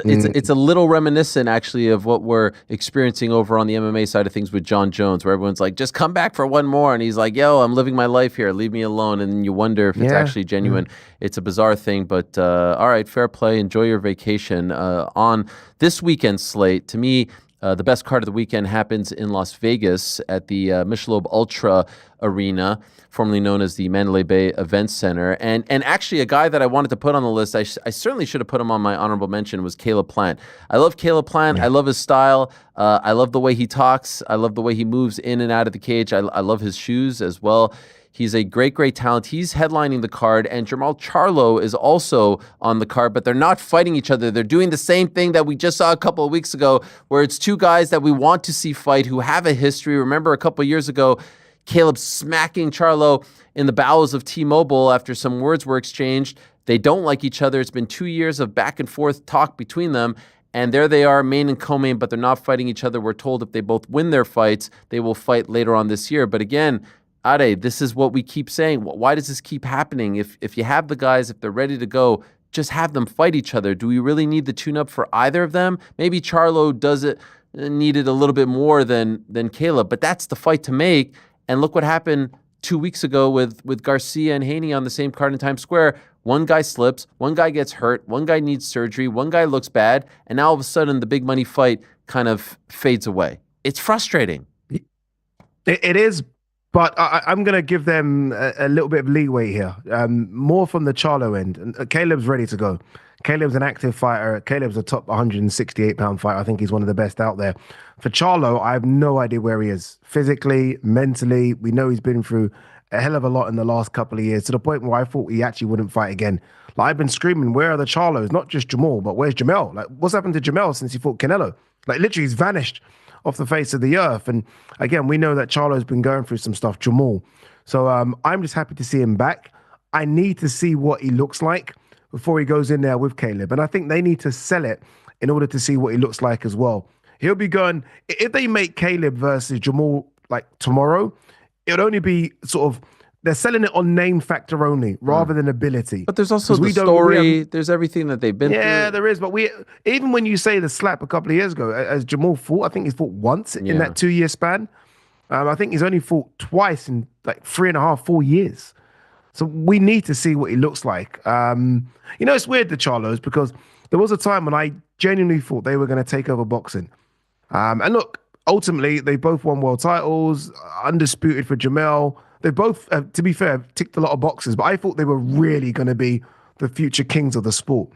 a little reminiscent, actually, of what we're experiencing over on the MMA side of things with John Jones, where everyone's like, just come back for one more. And he's like, yo, I'm living my life here. Leave me alone. And you wonder if it's actually genuine. It's a bizarre thing. But all right, fair play. Enjoy your vacation. On this weekend slate, to me, the best card of the weekend happens in Las Vegas at the Michelob Ultra Arena, formerly known as the Mandalay Bay Event Center. And actually, a guy that I wanted to put on the list, I certainly should have put him on my honorable mention, was Caleb Plant. I love Caleb Plant. I love his style. I love the way he talks. I love the way he moves in and out of the cage. I love his shoes as well. He's a great talent. He's headlining the card, and Jermall Charlo is also on the card, but they're not fighting each other. They're doing the same thing that we just saw a couple of weeks ago, where it's two guys that we want to see fight who have a history. Remember a couple of years ago, Caleb smacking Charlo in the bowels of T-Mobile after some words were exchanged. They don't like each other. It's been 2 years of back and forth talk between them. And there they are, main and co-main, but they're not fighting each other. We're told if they both win their fights, they will fight later on this year. But again, Ade, this is what we keep saying. Why does this keep happening? If you have the guys, if they're ready to go, just have them fight each other. Do we really need the tune-up for either of them? Maybe Charlo needed a little bit more than Caleb, but that's the fight to make. And look what happened 2 weeks ago with Garcia and Haney on the same card in Times Square. One guy slips, one guy gets hurt, one guy needs surgery, one guy looks bad, and now all of a sudden the big money fight kind of fades away. It's frustrating. It is. But I'm going to give them a little bit of leeway here, more from the Charlo end. And Caleb's ready to go. Caleb's an active fighter. Caleb's a top 168-pound fighter. I think he's one of the best out there. For Charlo, I have no idea where he is. Physically, mentally, we know he's been through a hell of a lot in the last couple of years, to the point where I thought he actually wouldn't fight again. Like, I've been screaming, where are the Charlos? Not just Jamal, but where's Jamel? Like, what's happened to Jamel since he fought Canelo? Like, literally, he's vanished off the face of the earth. And again, we know that Charlo's been going through some stuff, Jamal. So I'm just happy to see him back. I need to see what he looks like before he goes in there with Caleb. And I think they need to sell it in order to see what he looks like as well. He'll be going, if they make Caleb versus Jamal like tomorrow, it would only be sort of they're selling it on name factor only rather than ability. But there's also the story. There's everything that they've been through. Yeah, there is. But even when you say the slap a couple of years ago, as Jamal fought, I think he's fought once in that 2-year span. I think he's only fought twice in like 3.5, 4 years. So we need to see what he looks like. It's weird, the Charlos, because there was a time when I genuinely thought they were going to take over boxing. And look, ultimately, they both won world titles, undisputed for Jamel. They both, to be fair, ticked a lot of boxes, but I thought they were really going to be the future kings of the sport.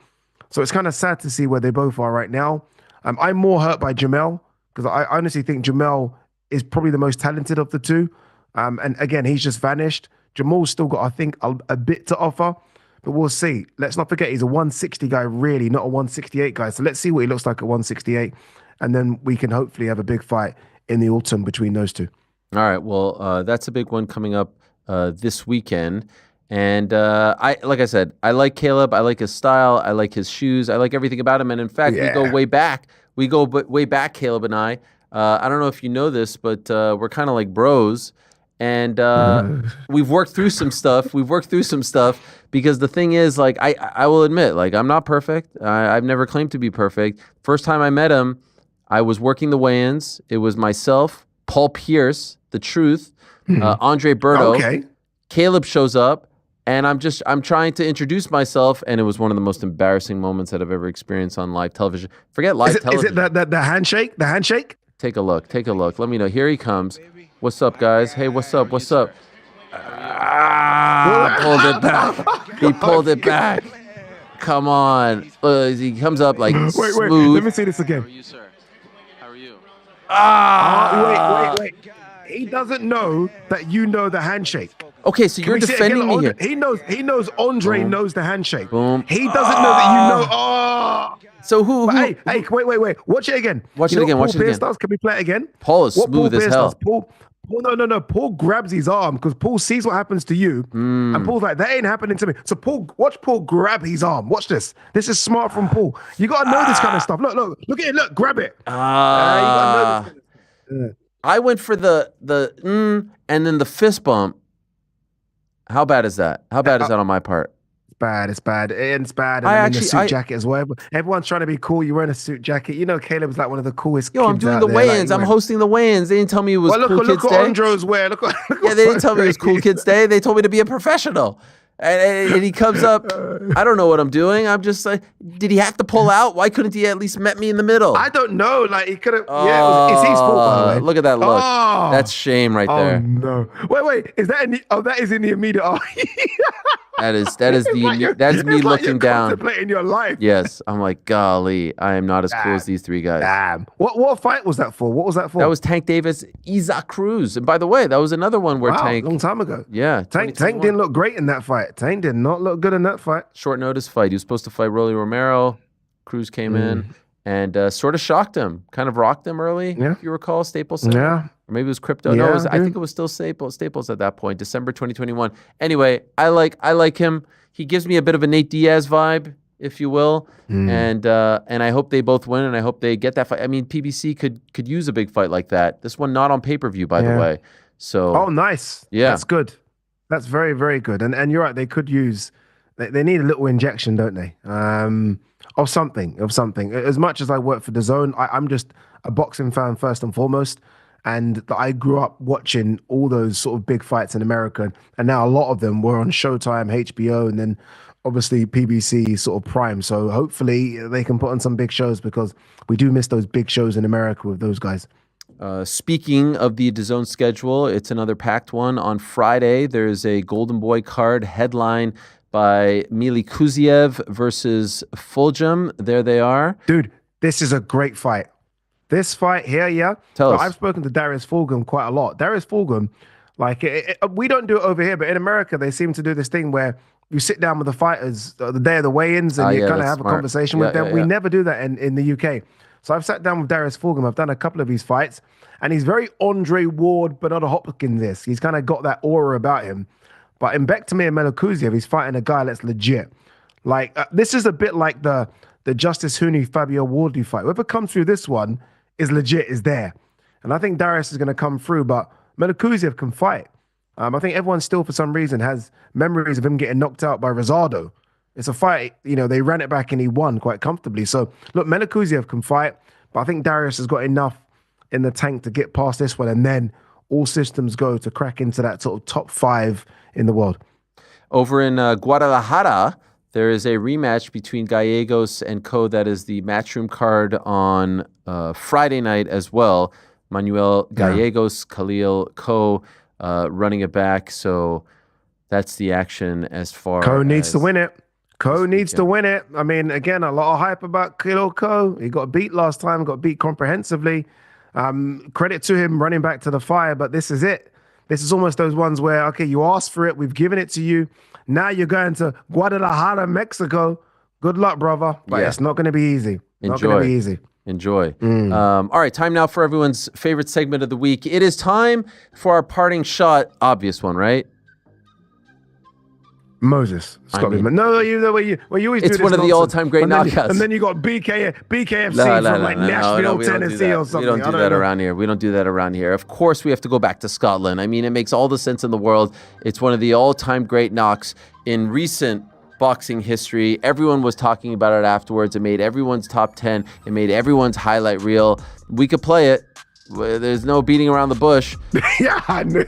So it's kind of sad to see where they both are right now. I'm more hurt by Jamel because I honestly think Jamel is probably the most talented of the two. And again, he's just vanished. Jamal's still got, I think, a bit to offer, but we'll see. Let's not forget he's a 160 guy, really, not a 168 guy. So let's see what he looks like at 168. And then we can hopefully have a big fight in the autumn between those two. All right. Well, that's a big one coming up this weekend. And like I said, I like Caleb. I like his style. I like his shoes. I like everything about him. And in fact, we go way back. We go way back, Caleb and I. I don't know if you know this, but we're kind of like bros. And we've worked through some stuff. Because the thing is, like, I will admit, like, I'm not perfect. I've never claimed to be perfect. First time I met him, I was working the weigh-ins. It was myself, Paul Pierce, The Truth, Andre Berto. Okay. Caleb shows up, and I'm trying to introduce myself, and it was one of the most embarrassing moments that I've ever experienced on live television. Forget live television. Is it the handshake? The handshake? Take a look. Let me know. Here he comes. What's up, guys? Hey, what's up? Pulled it back. He pulled it back. Come on. He comes up like wait. smooth. Let me see this again. How are you, sir? How are you? Wait. He doesn't know that you know the handshake. Okay, so you're defending me here. He knows Andre knows the handshake. Boom. He doesn't know that you know. Oh. So who? Hey, wait. Watch it again. Watch it again. Paul Pierce does? Can we play it again? Paul is smooth as hell. No. Paul grabs his arm because Paul sees what happens to you, and Paul's like, "That ain't happening to me." So watch Paul grab his arm. Watch this. This is smart from Paul. You gotta know this kind of stuff. Look at it. Look, grab it. You gotta know this. I went for the and then the fist bump. How bad is that? How bad is that on my part? It's bad. It's bad. And the suit jacket as well. Everyone's trying to be cool. You're wearing a suit jacket. You know, Caleb's like one of the coolest. Yo, I'm doing the weigh-ins. I'm hosting the weigh-ins. They didn't tell me it was Cool Kids Day. Look what Andre's wear. They didn't tell me it was Cool Kids Day. They told me to be a professional. And he comes up. I don't know what I'm doing. I'm just like, did he have to pull out? Why couldn't he at least met me in the middle? I don't know. Like he could have. It's his fault, by the way. Look at that look. That's shame right there. Oh no! Wait. Is that in the? Oh, that is in the immediate. That's me looking down. Contemplating your life. Yes, I'm like, golly, I am not as cool as these three guys. Damn. What fight was that for? What was that for? That was Tank Davis, Isaac Cruz, and by the way, that was another one where Tank. Long time ago. Yeah, Tank didn't look great in that fight. Tank did not look good in that fight. Short notice fight. He was supposed to fight Rolly Romero. Cruz came in and sort of shocked him, kind of rocked him early. Yeah. If you recall, Staples Center. Yeah. Or maybe it was Crypto. No, I think it was still Staples at that point, December 2021. Anyway, I like him. He gives me a bit of a Nate Diaz vibe, if you will, and I hope they both win, and I hope they get that fight. I mean, PBC could use a big fight like that. This one not on pay-per-view, by the way. So nice. Yeah, that's good. That's very, very good. And you're right. They could use. They need a little injection, don't they? Of something. As much as I work for DAZN, I'm just a boxing fan first and foremost. And I grew up watching all those sort of big fights in America. And now a lot of them were on Showtime, HBO, and then obviously PBC sort of Prime. So hopefully they can put on some big shows because we do miss those big shows in America with those guys. Speaking of the DAZN schedule, it's another packed one. On Friday, there's a Golden Boy card headline by Mili Kuziev versus Fulgham. There they are. Dude, this is a great fight. This fight here, yeah. Tell us. I've spoken to Darius Fulgham quite a lot. Darius Fulgham, like, we don't do it over here, but in America, they seem to do this thing where you sit down with the fighters the day of the weigh-ins and you kind of have a conversation with them. We never do that in the UK. So I've sat down with Darius Fulgham. I've done a couple of his fights, and he's very Andre Ward, Bernardo Hopkins-esque. He's kind of got that aura about him. But in Bektemir Melikuziev, he's fighting a guy that's legit. Like, this is a bit like the Justice Huni Fabio Wardley fight. Whoever comes through this one is legit, is there. And I think Darius is going to come through, but Melikuziev can fight. I think everyone still, for some reason, has memories of him getting knocked out by Rosado. It's a fight, they ran it back and he won quite comfortably. So, look, Melikuziev can fight, but I think Darius has got enough in the tank to get past this one, and then all systems go to crack into that sort of top 5 in the world. Over in Guadalajara, there is a rematch between Gallegos and Co. That is the Matchroom card on Friday night as well. Manuel Gallegos, Khalil Co. Running it back. So that's the action as far Co needs as to win it. Co needs to win it. I mean, again, a lot of hype about Khalil Co. He got beat last time, got beat comprehensively. Credit to him running back to the fire, but this is it. This is almost those ones where, okay, you asked for it, we've given it to you. Now you're going to Guadalajara, Mexico. Good luck, brother. But it's not going to be easy. Not going to be easy. Enjoy. All right, time now for everyone's favorite segment of the week. It is time for our parting shot. Obvious one, right? Moses. You always it's do one of nonsense. the all-time great knockouts. And then you got BKFC from Nashville, Tennessee or something. We don't do that around here. We don't do that around here. Of course, we have to go back to Scotland. I mean, it makes all the sense in the world. It's one of the all-time great knocks in recent boxing history. Everyone was talking about it afterwards. It made everyone's top 10. It made everyone's highlight reel. We could play it. There's no beating around the bush. Yeah, I know.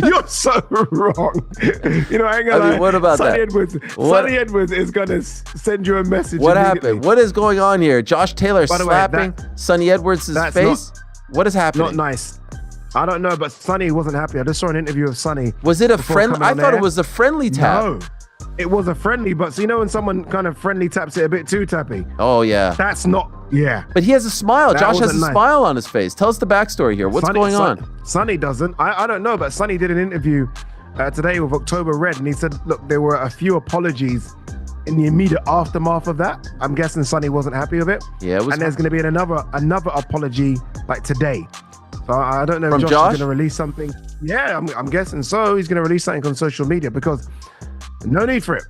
You're so wrong. I ain't gonna lie. What about Sonny that? Sonny Edwards is gonna send you a message. What happened? What is going on here? Josh Taylor slapping Sonny Edwards' face? What is happening? Not nice. I don't know, but Sonny wasn't happy. I just saw an interview of Sonny. Was it a friendly? I thought it was a friendly tap. No. It was a friendly, but so when someone kind of friendly taps it a bit too tappy. Oh, yeah. That's not, But he has a smile. Josh has a smile on his face. Tell us the backstory here. What's going on? Sonny doesn't. I don't know, but Sonny did an interview today with October Red, and he said, look, there were a few apologies in the immediate aftermath of that. I'm guessing Sonny wasn't happy with it. Yeah, it was. And there's going to be another apology like today. So I don't know if Josh is going to release something. Yeah, I'm guessing so. He's going to release something on social media because no need for it.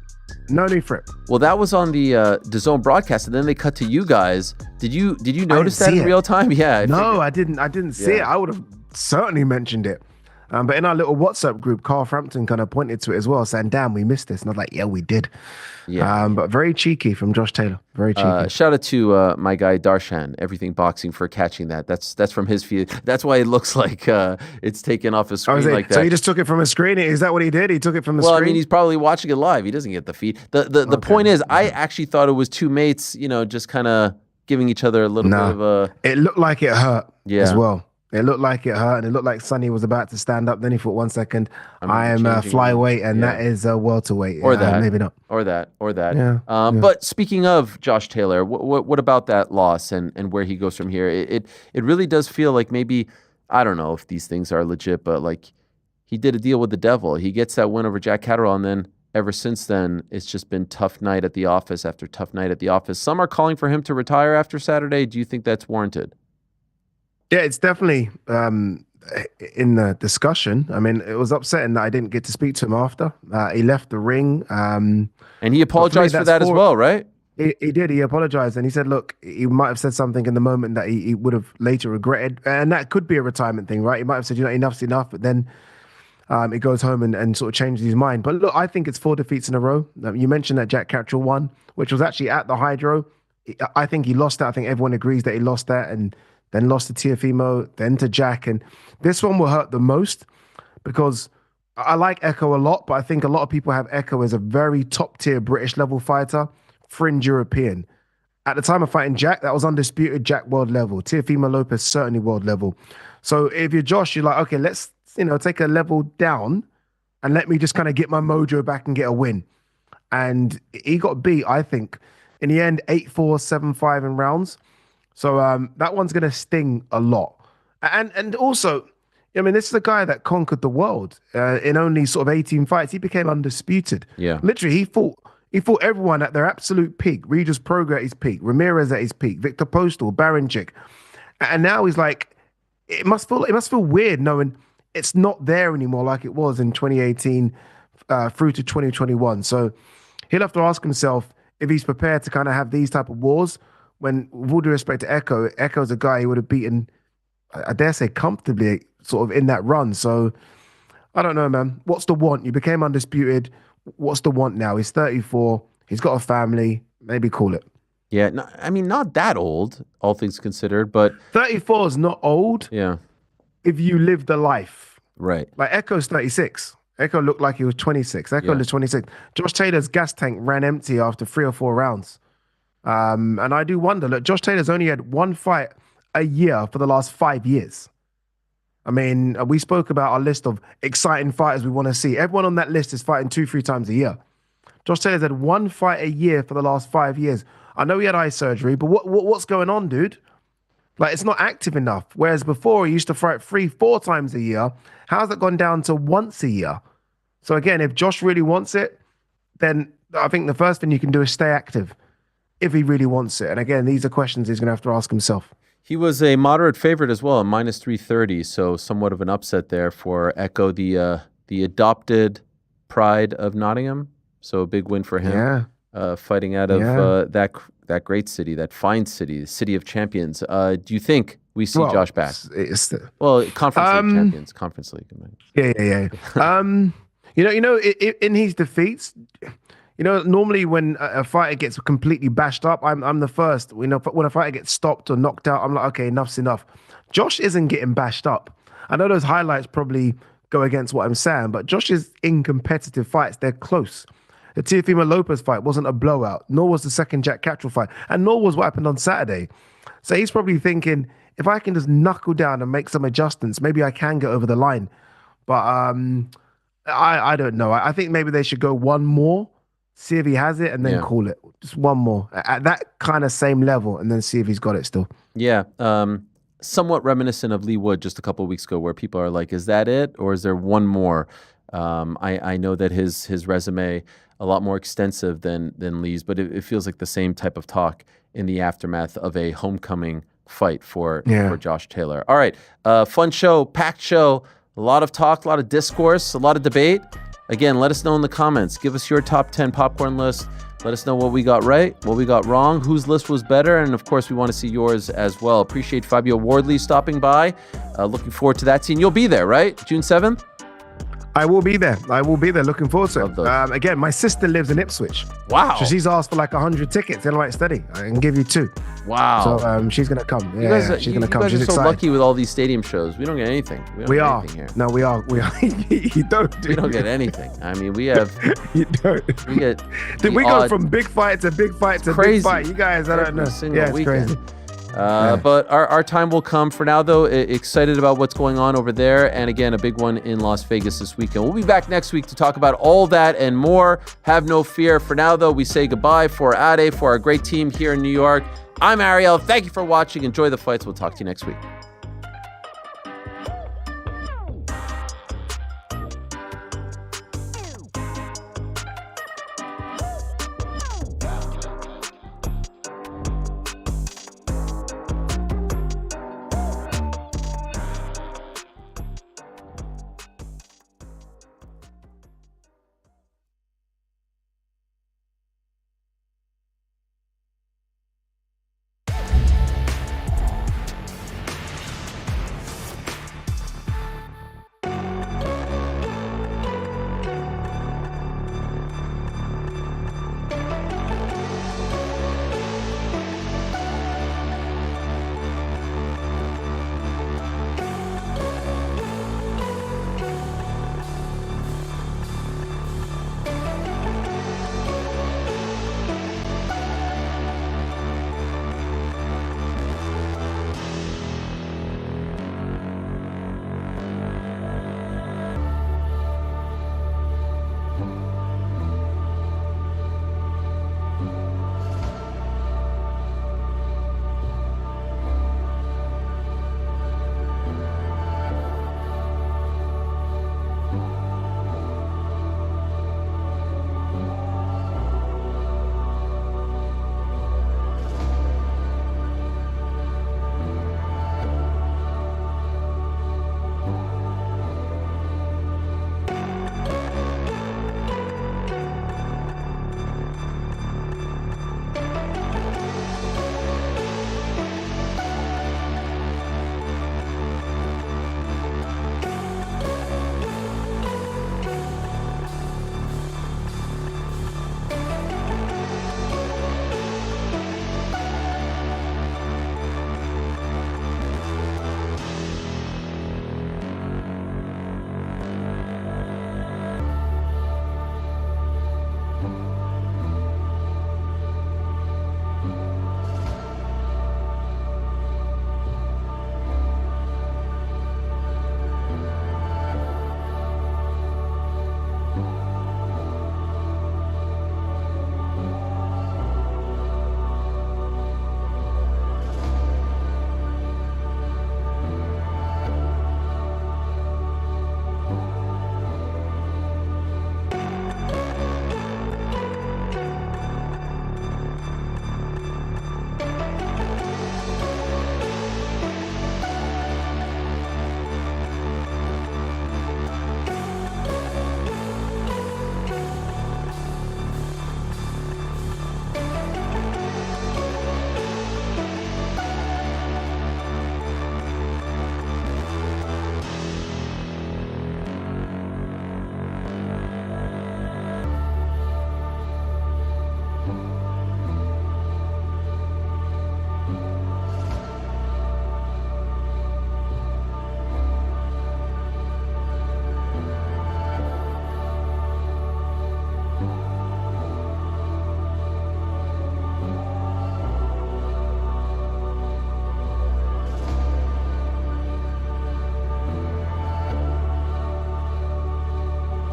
No need for it. Well, that was on the DAZN broadcast, and then they cut to you guys. Did you notice that in real time? Yeah. I didn't see it. I would have certainly mentioned it. But in our little WhatsApp group, Carl Frampton kind of pointed to it as well, saying, damn, we missed this. And I was like, yeah, we did. Yeah. But very cheeky from Josh Taylor. Very cheeky. Shout out to my guy Darshan, Everything Boxing, for catching that. That's from his feed. That's why it looks like it's taken off his screen like that. So he just took it from his screen? Is that what he did? He took it from the screen? Well, I mean, he's probably watching it live. He doesn't get the feed. The point is, I actually thought it was two mates, just kind of giving each other a little bit of a... It looked like it hurt as well. It looked like it hurt, and it looked like Sonny was about to stand up. Then he thought, 1 second, I am flyweight, and that is welterweight. Or that. Maybe not. Or that. Yeah. But speaking of Josh Taylor, what about that loss and where he goes from here? It really does feel like maybe, I don't know if these things are legit, but like he did a deal with the devil. He gets that win over Jack Catterall, and then ever since then, it's just been tough night at the office after tough night at the office. Some are calling for him to retire after Saturday. Do you think that's warranted? Yeah, it's definitely in the discussion. I mean, it was upsetting that I didn't get to speak to him after. He left the ring. And he apologized for that as well, right? He did. He apologized. And he said, look, he might have said something in the moment that he would have later regretted. And that could be a retirement thing, right? He might have said, enough's enough. But then he goes home and sort of changes his mind. But look, I think it's 4 defeats in a row. You mentioned that Jack Catterall won, which was actually at the Hydro. I think he lost that. I think everyone agrees that he lost that. And then lost to Teofimo, then to Jack. And this one will hurt the most because I like Echo a lot, but I think a lot of people have Echo as a very top-tier British level fighter, fringe European. At the time of fighting Jack, that was undisputed Jack world level. Teofimo Lopez, certainly world level. So if you're Josh, you're like, okay, let's take a level down and let me just kind of get my mojo back and get a win. And he got beat, I think, in the end, 8-4, 7-5 in rounds. So that one's going to sting a lot. And also, I mean, this is a guy that conquered the world in only sort of 18 fights. He became undisputed. Yeah. Literally, he fought everyone at their absolute peak. Regis Prograis at his peak. Ramirez at his peak. Victor Postal, Baranchik. And now he's like, it must feel weird knowing it's not there anymore like it was in 2018 through to 2021. So he'll have to ask himself if he's prepared to kind of have these type of wars. When, with all due respect to Echo's a guy he would have beaten I dare say, comfortably sort of in that run. So I don't know, man. What's the want? You became undisputed. What's the want now? He's 34. He's got a family. Maybe call it. Yeah, no, I mean, not that old, all things considered, but 34 is not old. Yeah. If you live the life. Right. Like Echo's 36. Echo looked like he was 26. Echo was 26. Josh Taylor's gas tank ran empty after 3 or 4 rounds. And I do wonder, look, Josh Taylor's only had 1 fight a year for the last 5 years. I mean, we spoke about our list of exciting fighters we want to see. Everyone on that list is fighting 2-3 times a year. Josh Taylor's had 1 fight a year for the last 5 years. I know he had eye surgery, but what's going on, dude? Like, it's not active enough. Whereas before, he used to fight 3-4 times a year. How's it gone down to once a year? So again, if Josh really wants it, then I think the first thing you can do is stay active if he really wants it. And again, these are questions he's going to have to ask himself. He was a moderate favorite as well, minus 330, so somewhat of an upset there for Echo, the adopted pride of Nottingham. So a big win for him. Yeah. Fighting out of that great city, that fine city, the city of champions. Do you think we see Josh back? Conference League. Yeah. In his defeats, normally when a fighter gets completely bashed up, I'm the first. When a fighter gets stopped or knocked out, I'm like, okay, enough's enough. Josh isn't getting bashed up. I know those highlights probably go against what I'm saying, but Josh is in competitive fights. They're close. The Teofimo Lopez fight wasn't a blowout, nor was the second Jack Cattrall fight, and nor was what happened on Saturday. So he's probably thinking, if I can just knuckle down and make some adjustments, maybe I can get over the line. But I don't know. I think maybe they should go one more, see if he has it, and then call it. Just one more at that kind of same level, and then see if he's got it still. Yeah. Somewhat reminiscent of Lee Wood just a couple of weeks ago, where people are like, is that it? Or is there one more? I know that his resume a lot more extensive than Lee's, but it feels like the same type of talk in the aftermath of a homecoming fight for Josh Taylor. All right. Fun show, packed show, a lot of talk, a lot of discourse, a lot of debate. Again, let us know in the comments. Give us your top 10 popcorn list. Let us know what we got right, what we got wrong, whose list was better, and of course, we want to see yours as well. Appreciate Fabio Wardley stopping by. Looking forward to that scene. You'll be there, right? June 7th? I will be there. Looking forward to it. Again, my sister lives in Ipswich. Wow. So she's asked for like 100 tickets in Light Steady. I can give you 2. Wow. So she's going to come. She's going to come. She's excited. So lucky with all these stadium shows. We don't get anything. We are. Anything here. No, we are. You don't. We don't get anything. I mean, we have. You don't. We get. Did we go from big fight to big fight to big fight? You guys, I don't know. Yeah, it's crazy. But our time will come. For now, though, excited about what's going on over there. And again, a big one in Las Vegas this weekend. We'll be back next week to talk about all that and more. Have no fear. For now, though, we say goodbye for ADE, for our great team here in New York. I'm Ariel. Thank you for watching. Enjoy the fights. We'll talk to you next week.